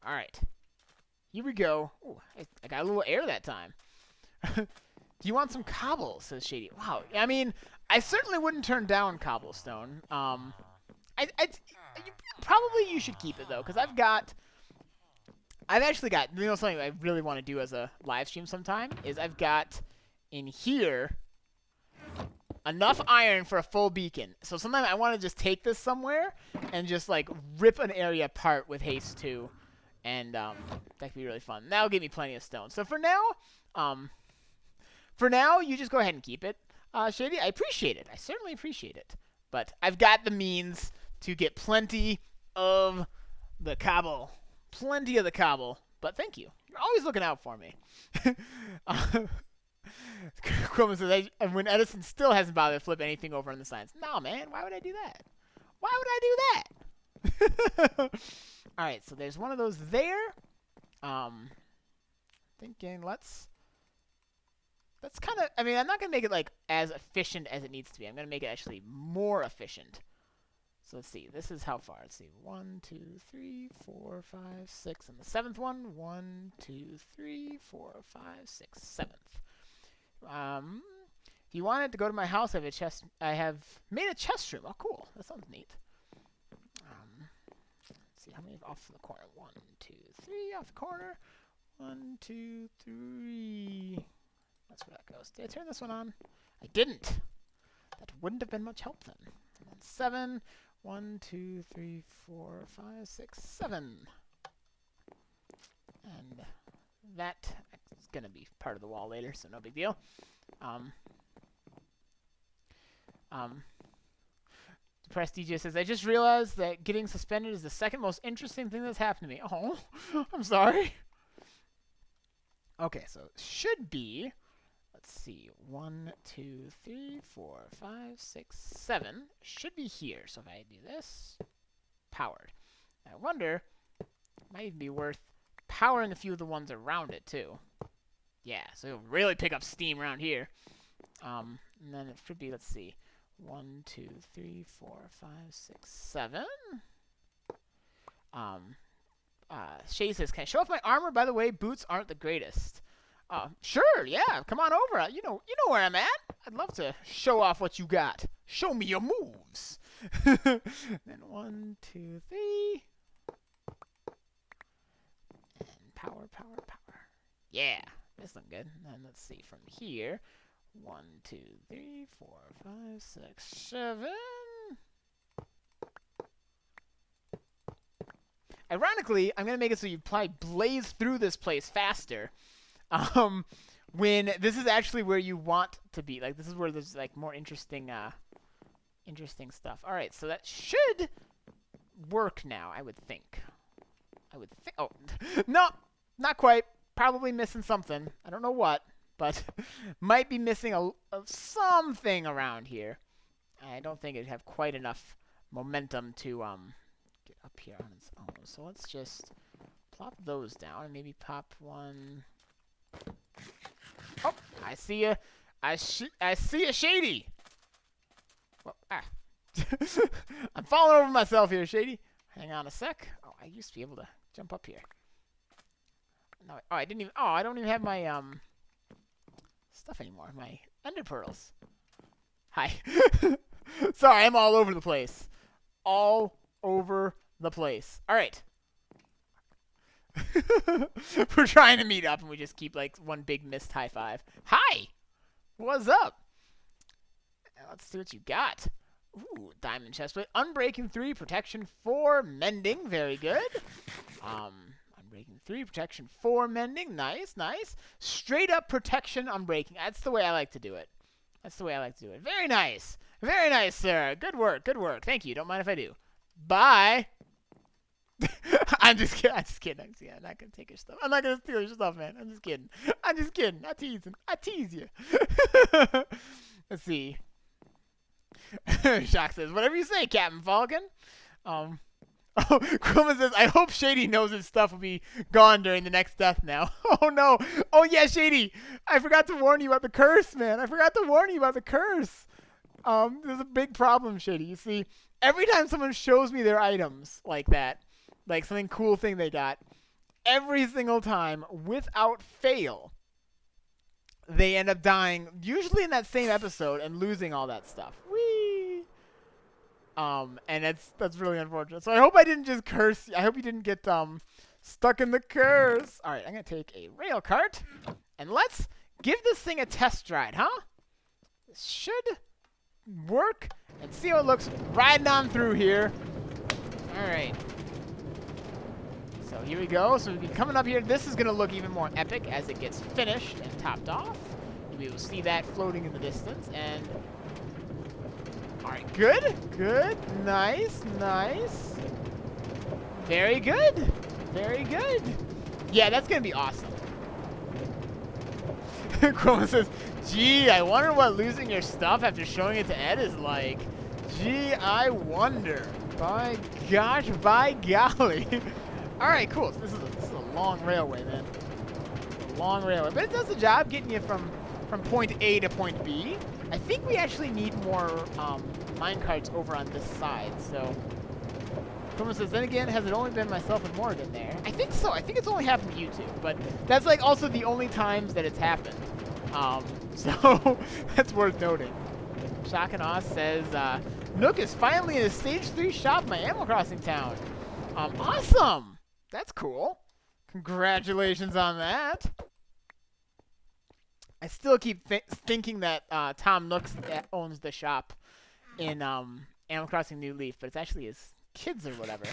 Speaker 1: right. Here we go. Ooh, I got a little air that time. Do you want some cobble? Says Shady. Wow. I mean, I certainly wouldn't turn down cobblestone. Probably you should keep it, though, because I've actually got, something I really want to do as a live stream sometime is I've got in here enough iron for a full beacon. So sometimes I want to just take this somewhere and just like rip an area apart with haste 2, and that could be really fun. That'll give me plenty of stone. So for now, you just go ahead and keep it, Shady. I appreciate it. I certainly appreciate it. But I've got the means to get plenty of the cobble. Plenty of the cobble. But thank you. You're always looking out for me. Quilman says, when Edison still hasn't bothered to flip anything over on the signs. No, man. Why would I do that? Why would I do that? All right. So there's one of those there. Thinking let's kind of, I mean, I'm not going to make it like as efficient as it needs to be. I'm going to make it actually more efficient. So let's see. This is how far. Let's see. 1, 2, 3, 4, 5, 6. And the 7th one. 1, 2, 3, 4, 5, 6, 7th. If you wanted to go to my house, I have made a chest room. Oh, cool. That sounds neat. Let's see. How many off the corner? 1, 2, 3 off the corner. 1, 2, 3. That's where that goes. Did I turn this one on? I didn't. That wouldn't have been much help then. And then 7. 1, 2, 3, 4, 5, 6, 7. And that is going to be part of the wall later, so no big deal. Depressed DJ says, I just realized that getting suspended is the second most interesting thing that's happened to me. Oh, I'm sorry. Okay, so it should be, let's see, 1, 2, 3, 4, 5, 6, 7. Should be here. So if I do this, powered. I wonder, it might even be worth powering a few of the ones around it too. Yeah, so it'll really pick up steam around here. And then it should be, let's see, 1, 2, 3, 4, 5, 6, 7. Shay says, can I show off my armor? By the way, boots aren't the greatest. Sure, yeah, come on over. You know where I'm at. I'd love to show off what you got. Show me your moves. Then 1, 2, 3. And power. Yeah, that's looking good. And then let's see from here. 1, 2, 3, 4, 5, 6, 7. Ironically, I'm going to make it so you probably blaze through this place faster. When this is actually where you want to be. Like, this is where there's, like, more interesting stuff. All right, so that should work now, I would think. Oh, no, not quite. Probably missing something. I don't know what, but might be missing something around here. I don't think it'd have quite enough momentum to, get up here on its own. So let's just plop those down and maybe pop one. Oh, I see ya. I see a Shady. Well, I'm falling over myself here, Shady. Hang on a sec. Oh, I used to be able to jump up here. No, I didn't even. Oh, I don't even have my stuff anymore. My Ender pearls. Hi. Sorry, I'm all over the place. All over the place. All right. We're trying to meet up, and we just keep, like, one big missed high five. Hi! What's up? Let's see what you got. Ooh, diamond chestplate. Unbreaking 3, protection 4, mending. Very good. Unbreaking 3, protection 4, mending. Nice, nice. Straight up protection, unbreaking. That's the way I like to do it. That's the way I like to do it. Very nice. Very nice, sir. Good work, good work. Thank you. Don't mind if I do. Bye. I'm just kidding. I'm just kidding. I'm not going to take your stuff. I'm not going to steal your stuff, man. I'm just kidding. I'm just kidding. I tease you. Let's see. Shock says, whatever you say, Captain Falcon. Oh, Kruma says, I hope Shady knows his stuff will be gone during the next death now. Oh, no. Oh, yeah, Shady. I forgot to warn you about the curse, man. I forgot to warn you about the curse. There's a big problem, Shady. You see, every time someone shows me their items like that, like something cool thing they got, every single time, without fail, they end up dying, usually in that same episode, and losing all that stuff. Whee! And that's really unfortunate. So I hope I didn't just curse you. I hope you didn't get stuck in the curse. All right, I'm gonna take a rail cart, and let's give this thing a test ride, huh? This should work, and see how it looks riding on through here. All right. So here we go. So we'll be coming up here. This is going to look even more epic as it gets finished and topped off. We will see that floating in the distance. And all right, good, good, nice, nice. Very good, very good. Yeah, that's going to be awesome. Chroma says, gee, I wonder what losing your stuff after showing it to Ed is like. Gee, I wonder. By gosh, by golly. All right, cool. So this is a long railway, man. A long railway, but it does the job getting you from point A to point B. I think we actually need more minecarts over on this side. So, someone says, then again, has it only been myself and Morgan there? I think so. I think it's only happened to you two, but that's like also the only times that it's happened. So that's worth noting. Shock and Oz says, Nook is finally in a stage 3 shop in my Animal Crossing town. Awesome. That's cool. Congratulations on that. I still keep thinking that Tom Nooks owns the shop in Animal Crossing New Leaf, but it's actually his kids or whatever.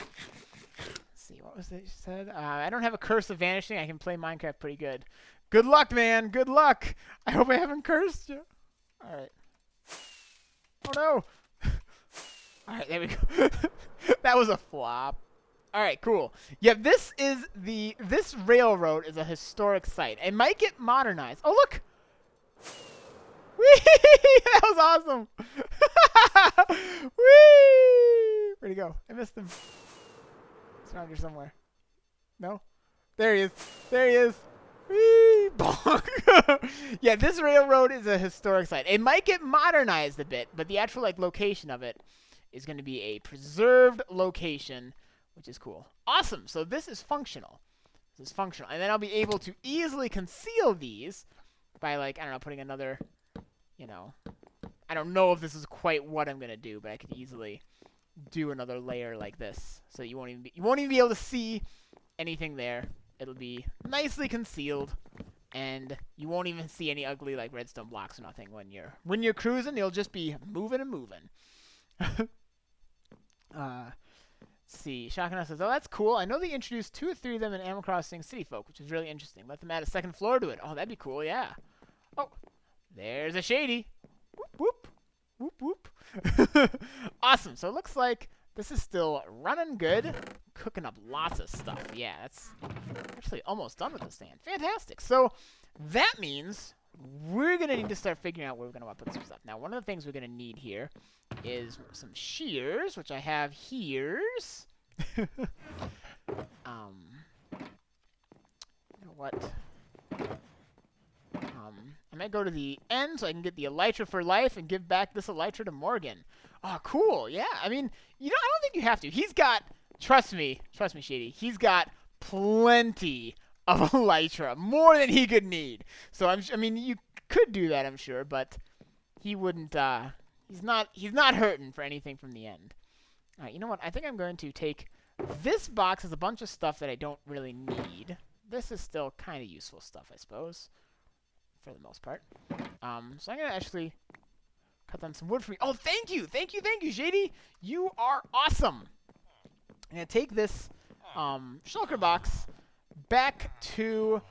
Speaker 1: Let's see, what was it you said? I don't have a curse of vanishing. I can play Minecraft pretty good. Good luck, man. Good luck. I hope I haven't cursed you. All right. Oh, no. All right, there we go. That was a flop. All right, cool. Yeah, this railroad is a historic site. It might get modernized. Oh, look. Whee! That was awesome. Whee! Where'd he go? I missed him. He's around here somewhere. No? There he is. There he is. Whee! Bonk. Yeah, this railroad is a historic site. It might get modernized a bit, but the actual location of it is going to be a preserved location, which is cool. Awesome. So this is functional. This is functional. And then I'll be able to easily conceal these by, I don't know, putting another, I don't know if this is quite what I'm going to do, but I could easily do another layer like this. So you won't even be able to see anything there. It'll be nicely concealed, and you won't even see any ugly redstone blocks or nothing when you're cruising. You'll just be moving and moving. Let's see. Shotgun says, "Oh, that's cool. I know they introduced 2 or 3 of them in Animal Crossing City Folk, which is really interesting. Let them add a second floor to it. Oh, that'd be cool. Yeah. Oh, there's a shady. Whoop whoop whoop whoop. Awesome. So it looks like this is still running good, cooking up lots of stuff. Yeah, that's actually almost done with this stand. Fantastic. So that means we're going to need to start figuring out where we're going to want to put some stuff. Now, one of the things we're going to need here is some shears, which I have here's. You know what? I might go to the end so I can get the elytra for life and give back this elytra to Morgan. Oh, cool. Yeah. I mean, I don't think you have to. He's got, trust me, Shady, he's got plenty of elytra, more than he could need. So, you could do that, I'm sure, but he wouldn't. He's not hurting for anything from the end. All right, you know what? I think I'm going to take this box as a bunch of stuff that I don't really need. This is still kind of useful stuff, I suppose, for the most part. So I'm gonna actually cut down some wood for me. Oh, thank you, JD. You are awesome. I'm gonna take this shulker box back to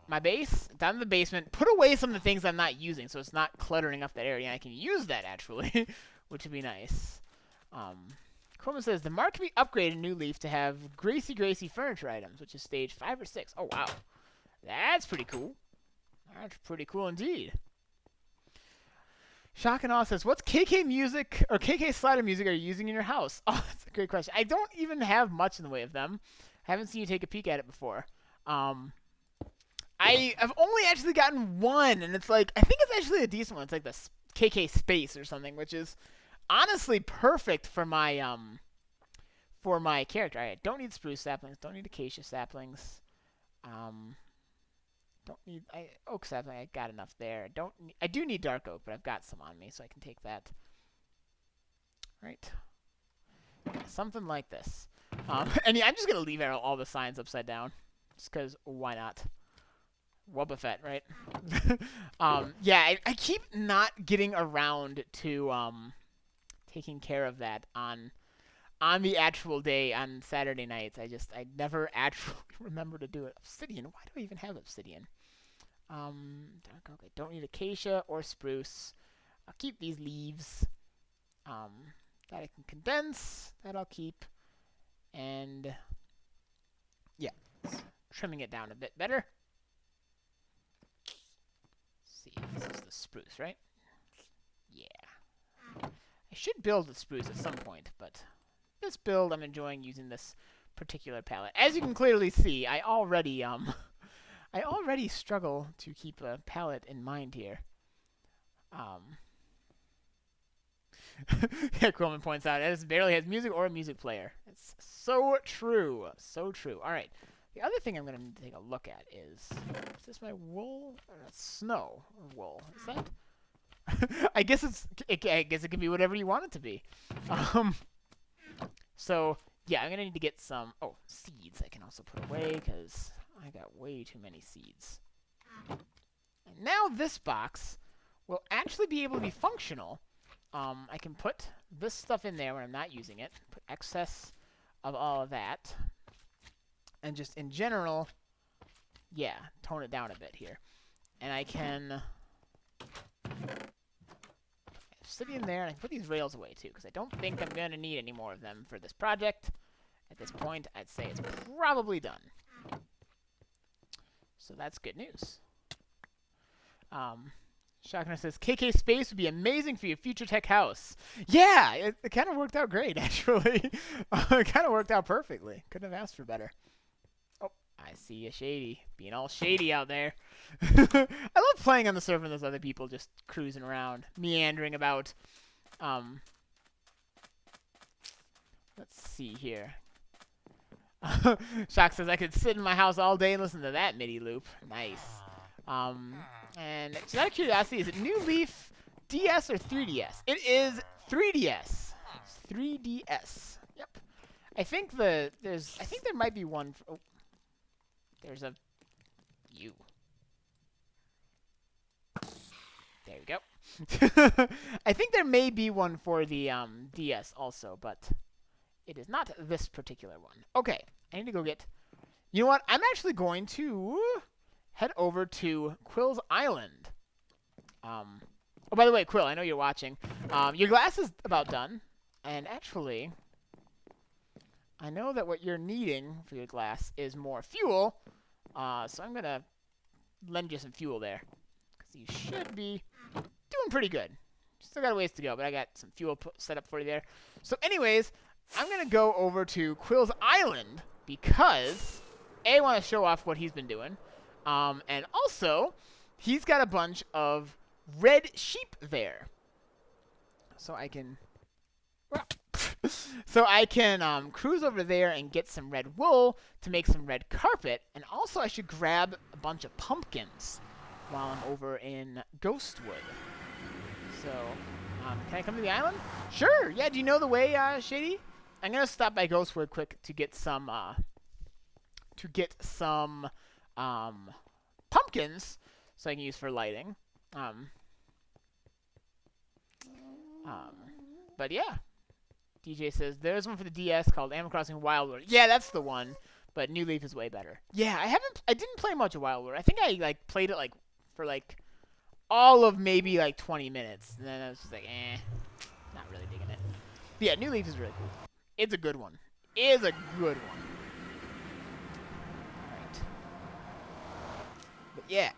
Speaker 1: my base, down to the basement, put away some of the things I'm not using so it's not cluttering up that area. And I can use that, actually, which would be nice. Coleman says, the mark can be upgraded in New Leaf to have Gracie furniture items, which is stage 5 or 6. Oh, wow. That's pretty cool. That's pretty cool indeed. Shock and Awe says, what's KK music or KK slider music are you using in your house? Oh, that's a great question. I don't even have much in the way of them. I haven't seen you take a peek at it before. I have only actually gotten one, and it's like, I think it's actually a decent one. It's like the KK Space or something, which is honestly perfect for my character. I don't need spruce saplings, don't need acacia saplings, don't need oak sapling. I got enough there. I do need dark oak, but I've got some on me, so I can take that. Right, something like this. And yeah, I'm just gonna leave all the signs upside down, just because why not? Wubba Fett, right? Yeah, I keep not getting around to taking care of that on the actual day on Saturday nights. I never actually remember to do it. Obsidian. Why do I even have obsidian? Okay, don't need acacia or spruce. I'll keep these leaves. That I can condense. That I'll keep. And yeah, trimming it down a bit better. See, this is the spruce, right? Yeah. I should build the spruce at some point, but this build I'm enjoying using this particular palette. As you can clearly see, I already struggle to keep a palette in mind here. Yeah, Coleman points out Edison barely has music or a music player. It's so true. So true. All right. The other thing I'm going to need to take a look at is this my wool or snow or wool? Is that? I guess it can be whatever you want it to be. So yeah, I'm going to need to get some seeds I can also put away because I got way too many seeds. And now this box will actually be able to be functional. I can put this stuff in there when I'm not using it. Put excess of all of that. And just in general, yeah, tone it down a bit here. And I can sit in there, and I can put these rails away too, because I don't think I'm going to need any more of them for this project. At this point, I'd say it's probably done. So that's good news. Shockner says, KK Space would be amazing for your future tech house. Yeah, it kind of worked out great, actually. It kind of worked out perfectly. Couldn't have asked for better. I see you, Shady. Being all shady out there. I love playing on the server and those other people just cruising around, meandering about. Let's see here. Shock says, I could sit in my house all day and listen to that MIDI loop. Nice. And just out of curiosity, is it New Leaf DS or 3DS? It is 3DS. 3DS. Yep. I think there might be one. There's a U. There we go. I think there may be one for the DS also, but it is not this particular one. Okay, I need to go get. You know what? I'm actually going to head over to Quill's Island. Oh, by the way, Quill, I know you're watching. Your glass is about done, and actually, I know that what you're needing for your glass is more fuel. So I'm gonna lend you some fuel there, because you should be doing pretty good. Still got a ways to go, but I got some fuel set up for you there. So anyways, I'm gonna go over to Quill's Island because I want to show off what he's been doing, and also he's got a bunch of red sheep there, so I can cruise over there and get some red wool to make some red carpet, and also I should grab a bunch of pumpkins while I'm over in Ghostwood. So, can I come to the island? Sure. Yeah. Do you know the way, Shady? I'm gonna stop by Ghostwood quick to get some pumpkins so I can use for lighting. But yeah. DJ says there's one for the DS called Animal Crossing Wild World. Yeah, that's the one. But New Leaf is way better. Yeah, I didn't play much of Wild World. I think I like played it like for like all of maybe like 20 minutes, and then I was just like, not really digging it. But yeah, New Leaf is really cool. It's a good one. It is a good one. All right. But yeah,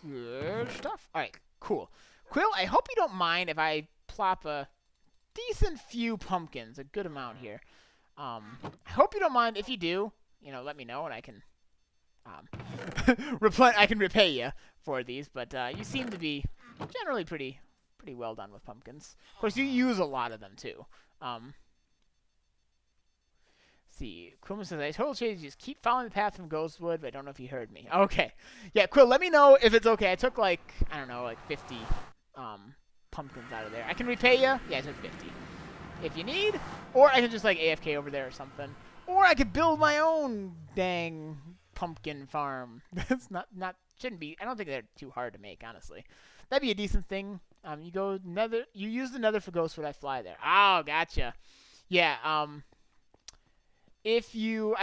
Speaker 1: good stuff. All right, cool. Quill, I hope you don't mind if I plop a decent few pumpkins, a good amount here. I hope you don't mind. If you do, let me know and I can I can repay you for these. But you seem to be generally pretty well done with pumpkins. Of course, you use a lot of them too. See, Quillman says, I told Shady to just keep following the path from Ghostwood, but I don't know if he heard me. Okay. Yeah, Quill, let me know if it's okay. I took like 50 pumpkins out of there. I can repay you. Yeah, I took 50. If you need. Or I can just like AFK over there or something. Or I could build my own dang pumpkin farm. That's shouldn't be. I don't think they're too hard to make, honestly. That'd be a decent thing. You use the nether for Ghostwood, I fly there. Oh, gotcha. Yeah, I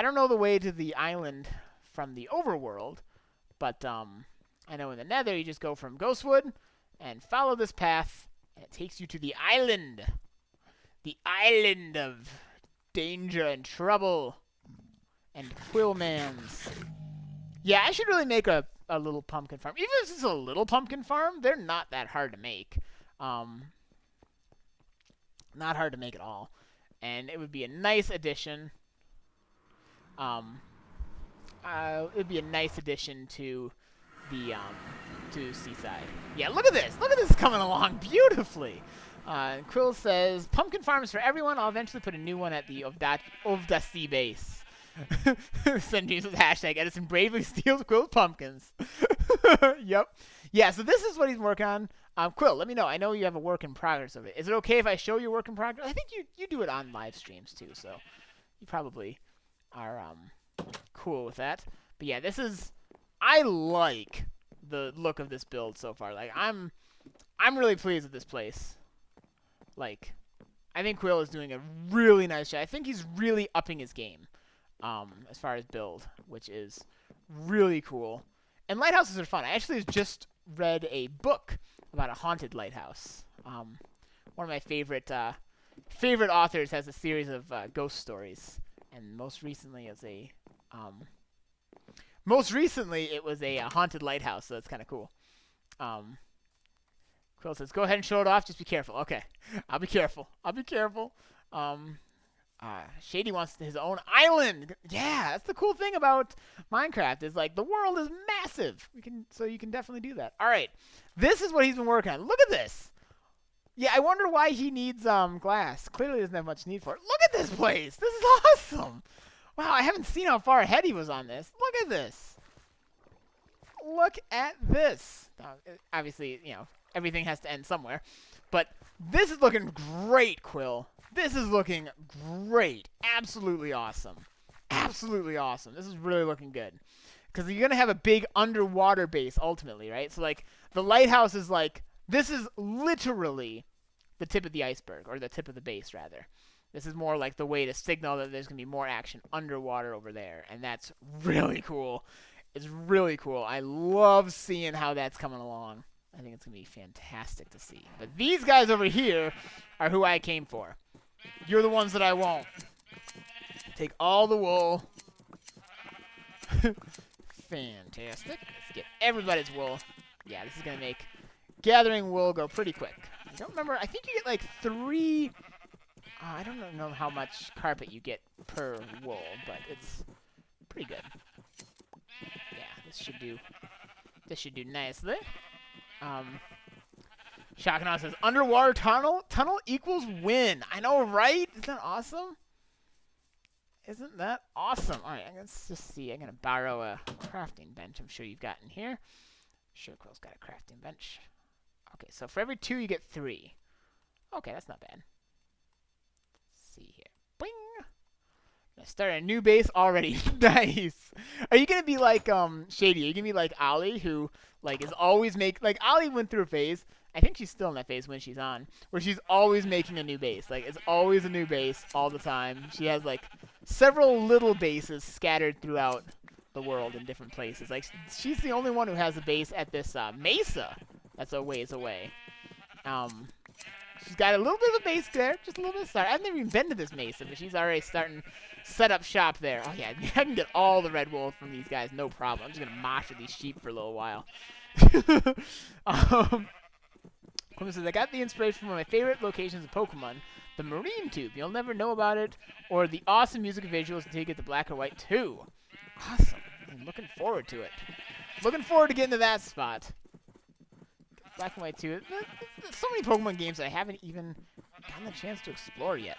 Speaker 1: don't know the way to the island from the overworld, but I know in the nether you just go from Ghostwood and follow this path, and it takes you to the island. The island of danger and trouble and Quillmans. Yeah, I should really make a little pumpkin farm. Even if it's a little pumpkin farm, they're not that hard to make. Not hard to make at all. And it would be a nice addition. It would be a nice addition to the Seaside. Yeah, look at this. Look at this coming along beautifully. Quill says, pumpkin farms for everyone. I'll eventually put a new one at the Ovda base. Send news with hashtag Edison bravely steals Quill's pumpkins. Yep. Yeah, so this is what he's working on. Quill, let me know. I know you have a work in progress of it. Is it okay if I show your work in progress? I think you do it on live streams too, so you probably are cool with that. But yeah, I like the look of this build so far. Like I'm really pleased with this place. Like, I think Quill is doing a really nice job. I think he's really upping his game as far as build, which is really cool. And lighthouses are fun. I actually just read a book about a haunted lighthouse. One of my favorite authors has a series of ghost stories, and most recently it was a haunted lighthouse, so that's kind of cool. Quill says, go ahead and show it off. Just be careful. Okay. I'll be careful. Shady wants his own island. Yeah, that's the cool thing about Minecraft is like the world is massive. So you can definitely do that. All right. This is what he's been working on. Look at this. Yeah, I wonder why he needs glass. Clearly doesn't have much need for it. Look at this place. This is awesome. Wow, I haven't seen how far ahead he was on this. Look at this. Look at this. Obviously, everything has to end somewhere. But this is looking great, Quill. This is looking great. Absolutely awesome. Absolutely awesome. This is really looking good. Because you're going to have a big underwater base ultimately, right? So, like, the lighthouse is like, this is literally the tip of the iceberg, or the tip of the base, rather. This is more like the way to signal that there's going to be more action underwater over there. And that's really cool. It's really cool. I love seeing how that's coming along. I think it's going to be fantastic to see. But these guys over here are who I came for. You're the ones that I won't. Take all the wool. Fantastic. Let's get everybody's wool. Yeah, this is going to make gathering wool go pretty quick. I don't remember. I think you get like 3... I don't know how much carpet you get per wool, but it's pretty good. Yeah, this should do nicely. Shakana says, underwater tunnel equals win. I know, right? Isn't that awesome? Isn't that awesome? All right, let's just see. I'm going to borrow a crafting bench I'm sure you've got in here. Sure, Quill's got a crafting bench. Okay, so for every 2, you get 3. Okay, that's not bad. Let's see here. Bing! Gonna start a new base already. Nice. Are you gonna be like Shady? Are you gonna be like Ollie, who like is always like Ollie went through a phase. I think she's still in that phase when she's on, where she's always making a new base. Like it's always a new base all the time. She has like several little bases scattered throughout the world in different places. Like she's the only one who has a base at this mesa that's a ways away. She's got a little bit of a base there, just a little bit of start. I've never even been to this mesa, but she's already starting to set up shop there. Oh yeah, I can get all the red wool from these guys, no problem. I'm just gonna mosh with these sheep for a little while. Quimmer says, I got the inspiration from one of my favorite locations of Pokemon, the Marine Tube. You'll never know about it, or the awesome music visuals until you get the black or white too. Awesome. I'm looking forward to it. Looking forward to getting to that spot. Black and white too. There's so many Pokemon games that I haven't even gotten the chance to explore yet.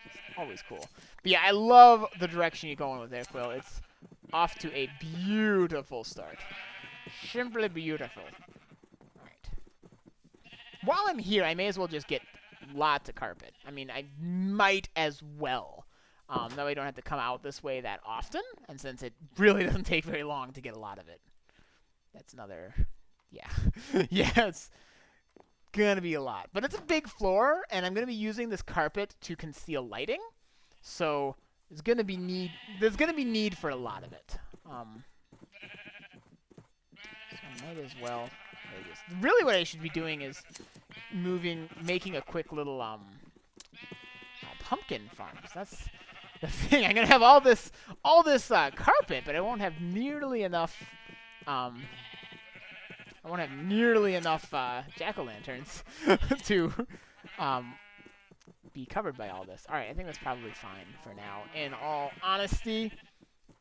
Speaker 1: It's always cool. But yeah, I love the direction you're going with there, Quill. It's off to a beautiful start. Simply beautiful. Alright. While I'm here, I may as well just get lots of carpet. I mean, I might as well. That way I don't have to come out this way that often. And since it really doesn't take very long to get a lot of it. That's another... Yeah. Yeah, it's gonna be a lot. But it's a big floor, and I'm gonna be using this carpet to conceal lighting. So there's gonna be need for a lot of it. So I might as well really what I should be doing is making a quick little pumpkin farm. That's the thing. I'm gonna have all this carpet, but I won't have nearly enough jack-o'-lanterns to be covered by all this. All right, I think that's probably fine for now. In all honesty,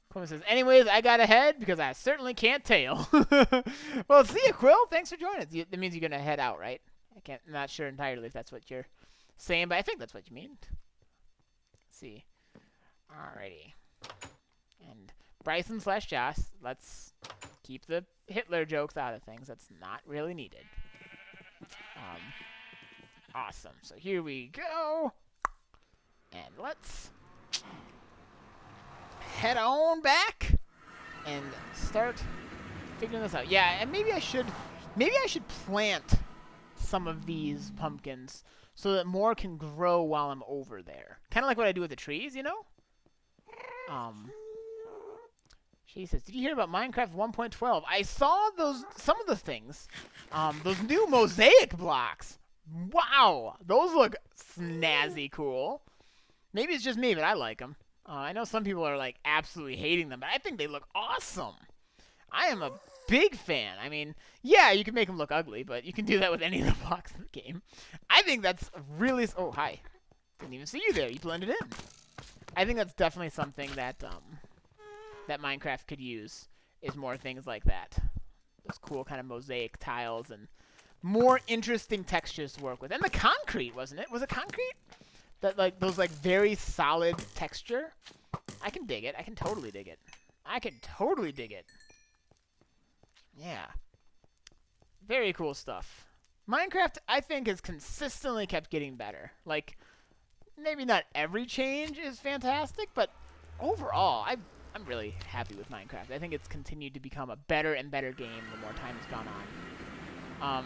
Speaker 1: Quill says, anyways, I got ahead because I certainly can't tail. Well, see you, Quill. Thanks for joining us. That means you're going to head out, right? I'm not sure entirely if that's what you're saying, but I think that's what you mean. Let's see. Alrighty. And Bryson/Josh, let's keep the Hitler jokes out of things. That's not really needed. Awesome. So here we go. And let's head on back and start figuring this out. Yeah, and maybe I should plant some of these pumpkins so that more can grow while I'm over there. Kind of like what I do with the trees, you know? She says, did you hear about Minecraft 1.12? I saw some of the things. Those new mosaic blocks. Wow, those look snazzy cool. Maybe it's just me, but I like them. I know some people are like absolutely hating them, but I think they look awesome. I am a big fan. I mean, yeah, you can make them look ugly, but you can do that with any of the blocks in the game. I think that's really... Oh, hi. Didn't even see you there. You blended in. I think that's definitely something that that Minecraft could use, is more things like that. Those cool kind of mosaic tiles and more interesting textures to work with. And the concrete, wasn't it? Was it concrete? That like those like very solid texture. I can dig it. I can totally dig it. I can totally dig it. Yeah. Very cool stuff. Minecraft, I think, has consistently kept getting better. Like, maybe not every change is fantastic, but overall, I'm really happy with Minecraft. I think it's continued to become a better and better game the more time has gone on.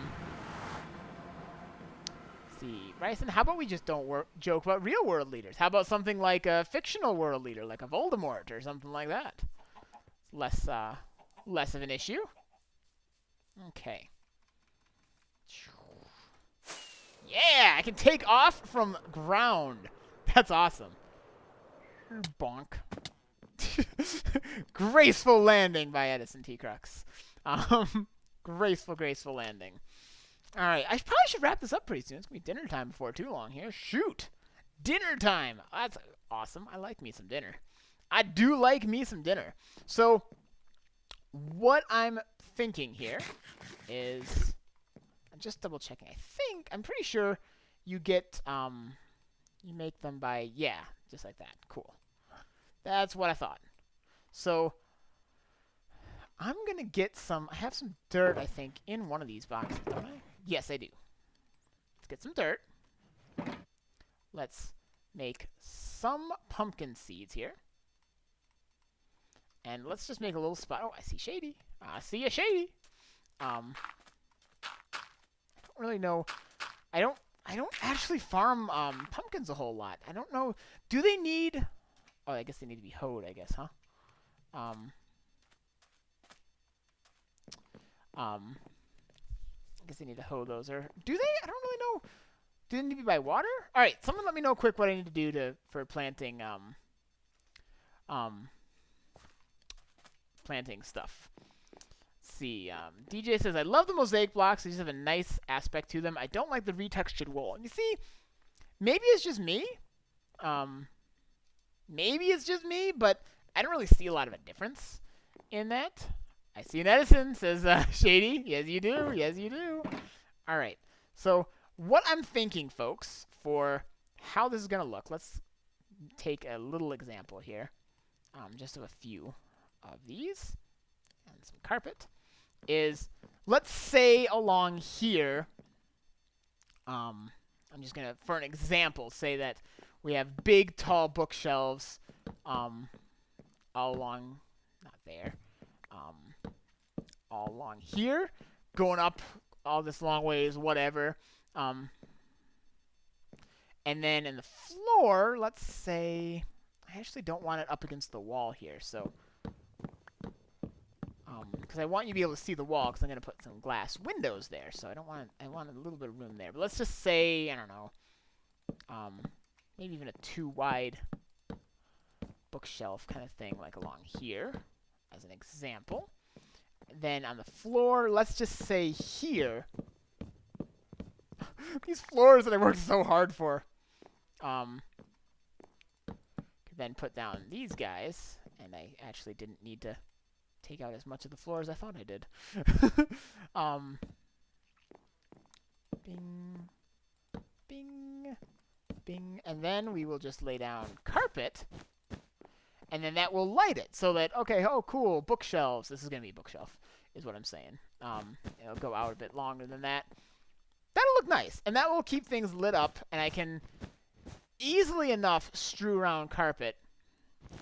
Speaker 1: Let's see, Bryson, how about we just don't joke about real world leaders? How about something like a fictional world leader, like a Voldemort or something like that? It's less of an issue. Okay. Yeah, I can take off from ground. That's awesome. Bonk. Graceful landing by Edison Crux. Graceful landing. All right, I probably should wrap this up pretty soon. It's going to be dinner time before too long here. Shoot. Dinner time. That's awesome. I like me some dinner. I do like me some dinner. So what I'm thinking here is, I'm just double checking. I'm pretty sure you get, you make them by, yeah, just like that. Cool. That's what I thought. So I'm going to get some... I have some dirt, I think, in one of these boxes, don't I? Yes, I do. Let's get some dirt. Let's make some pumpkin seeds here. And let's just make a little spot. Oh, I see Shady. I see a Shady. I don't really know. I don't actually farm pumpkins a whole lot. I don't know. Do they need... Oh, I guess they need to be hoed, I guess, huh? I guess they need to hoe those. Or do they? I don't really know. Do they need to be by water? All right, someone let me know quick what I need to do for planting planting stuff. Let's see. DJ says, I love the mosaic blocks. They just have a nice aspect to them. I don't like the retextured wool. And you see, maybe it's just me. Maybe it's just me, but I don't really see a lot of a difference in that. I see an Edison, says Shady. Yes, you do. Yes, you do. All right. So what I'm thinking, folks, for how this is going to look, let's take a little example here, just of a few of these, and some carpet, is let's say along here, I'm just going to, for an example, say that we have big, tall bookshelves all along, not there, all along here, going up all this long ways, whatever. And then in the floor, let's say, I actually don't want it up against the wall here, so, because I want you to be able to see the wall, because I'm going to put some glass windows there, so I want a little bit of room there. But let's just say, I don't know, maybe even a too wide bookshelf kind of thing, like along here, as an example. Then on the floor, let's just say here, these floors that I worked so hard for, could then put down these guys, and I actually didn't need to take out as much of the floor as I thought I did. Bing, bing, bing, and then we will just lay down carpet, and then that will light it, so that, okay, oh, cool, bookshelves. This is going to be a bookshelf, is what I'm saying. It'll go out a bit longer than that. That'll look nice, and that will keep things lit up, and I can easily enough strew around carpet,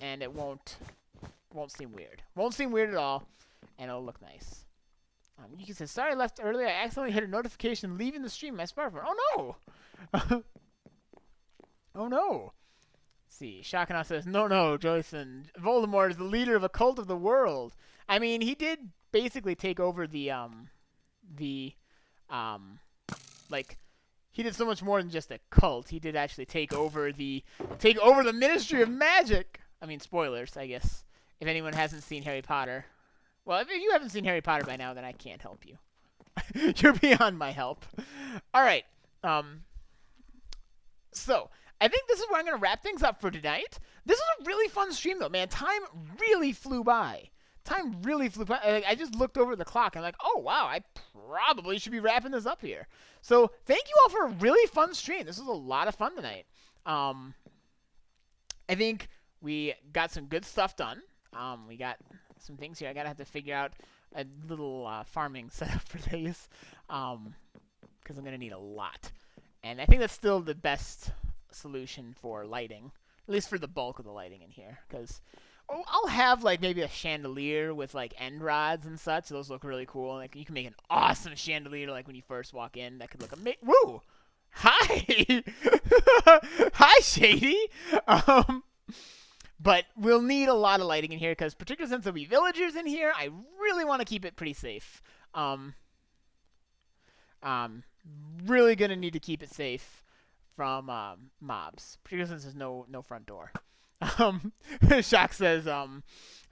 Speaker 1: and it won't seem weird. Won't seem weird at all, and it'll look nice. You can say, sorry I left earlier. I accidentally hit a notification leaving the stream. My smartphone. Oh, no! Oh, no. Let's see, Shakana says, no, Joyson. Voldemort is the leader of a cult of the world. I mean, he did basically take over like, he did so much more than just a cult. He did actually take over the Ministry of Magic. I mean, spoilers, I guess. If anyone hasn't seen Harry Potter. Well, if you haven't seen Harry Potter by now, then I can't help you. You're beyond my help. All right. So, I think this is where I'm going to wrap things up for tonight. This was a really fun stream, though, man. Time really flew by. I just looked over the clock, and I'm like, oh, wow, I probably should be wrapping this up here. So, thank you all for a really fun stream. This was a lot of fun tonight. I think we got some good stuff done. We got some things here. I gotta have to figure out a little farming setup for these, because I'm gonna need a lot. And I think that's still the best solution for lighting, at least for the bulk of the lighting in here. Because I'll have like maybe a chandelier with like end rods and such. Those look really cool. Like you can make an awesome chandelier like when you first walk in. That could look amazing. Woo! Hi, hi, Shady. But we'll need a lot of lighting in here, because particularly since there'll be villagers in here, I really want to keep it pretty safe. Really going to need to keep it safe from mobs, particularly since there's no front door. Shock says, I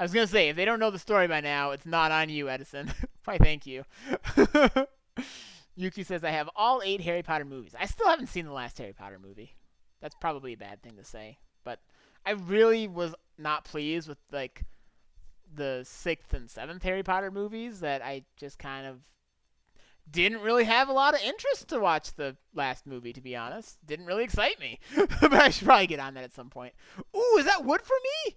Speaker 1: was going to say, if they don't know the story by now, it's not on you, Edison. Why, thank you. Yuki says, I have all 8 Harry Potter movies. I still haven't seen the last Harry Potter movie. That's probably a bad thing to say, but I really was not pleased with, like, the 6th and 7th Harry Potter movies, that I just kind of didn't really have a lot of interest to watch the last movie, to be honest. Didn't really excite me. But I should probably get on that at some point. Ooh, is that wood for me?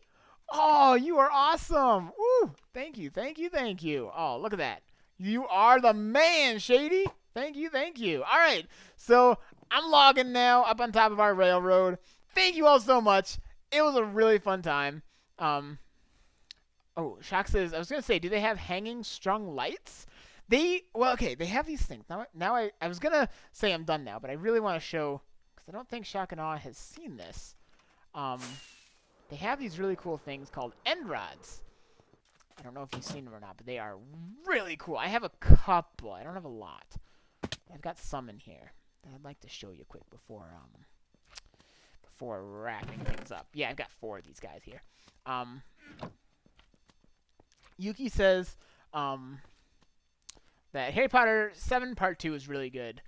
Speaker 1: Oh, you are awesome. Woo! Thank you, thank you, thank you. Oh, look at that. You are the man, Shady. Thank you, thank you. All right, so I'm logging now up on top of our railroad. Thank you all so much. It was a really fun time. Oh, Shock says, I was going to say, do they have hanging strung lights? Well, okay, they have these things. Now I was going to say I'm done now, but I really want to show, because I don't think Shock and Awe has seen this. They have these really cool things called end rods. I don't know if you've seen them or not, but they are really cool. I have a couple. I don't have a lot. I've got some in here that I'd like to show you quick before wrapping things up. Yeah, I've got 4 of these guys here. Yuki says that Harry Potter 7 Part 2 is really good.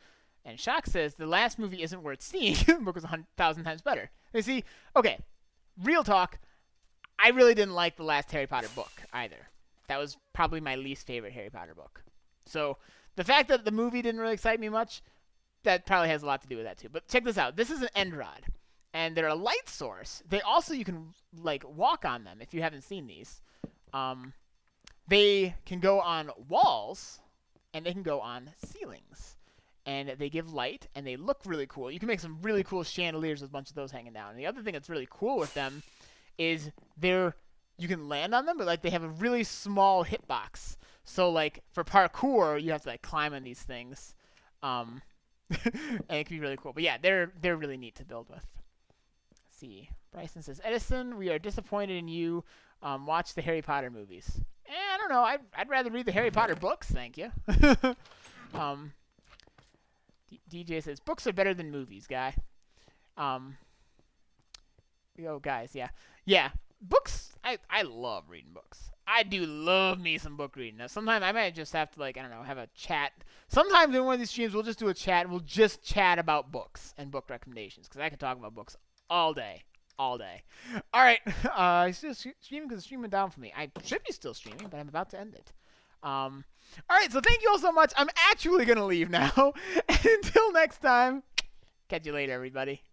Speaker 1: And Shock says the last movie isn't worth seeing. The book was 1,000 times better. You see, okay, real talk, I really didn't like the last Harry Potter book either. That was probably my least favorite Harry Potter book. So the fact that the movie didn't really excite me much, that probably has a lot to do with that too. But check this out. This is an end rod. And they're a light source. They also, you can like walk on them if you haven't seen these. They can go on walls, and they can go on ceilings. And they give light, and they look really cool. You can make some really cool chandeliers with a bunch of those hanging down. And the other thing that's really cool with them is you can land on them, but like they have a really small hitbox. So like for parkour, you have to like climb on these things, and it can be really cool. But yeah, they're really neat to build with. Let's see, Bryson says, Edison, we are disappointed in you. Watch the Harry Potter movies. I don't know. I'd rather read the Harry Potter books, thank you. DJ says, books are better than movies, guy. Guys, yeah. Yeah, books, I love reading books. I do love me some book reading. Now, sometimes I might just have to, like, I don't know, have a chat. Sometimes in one of these streams, we'll just do a chat. We'll just chat about books and book recommendations, because I can talk about books all day. All day. All right. I'm still streaming because it's streaming down for me. I should be still streaming, but I'm about to end it. All right. So thank you all so much. I'm actually going to leave now. And until next time, catch you later, everybody.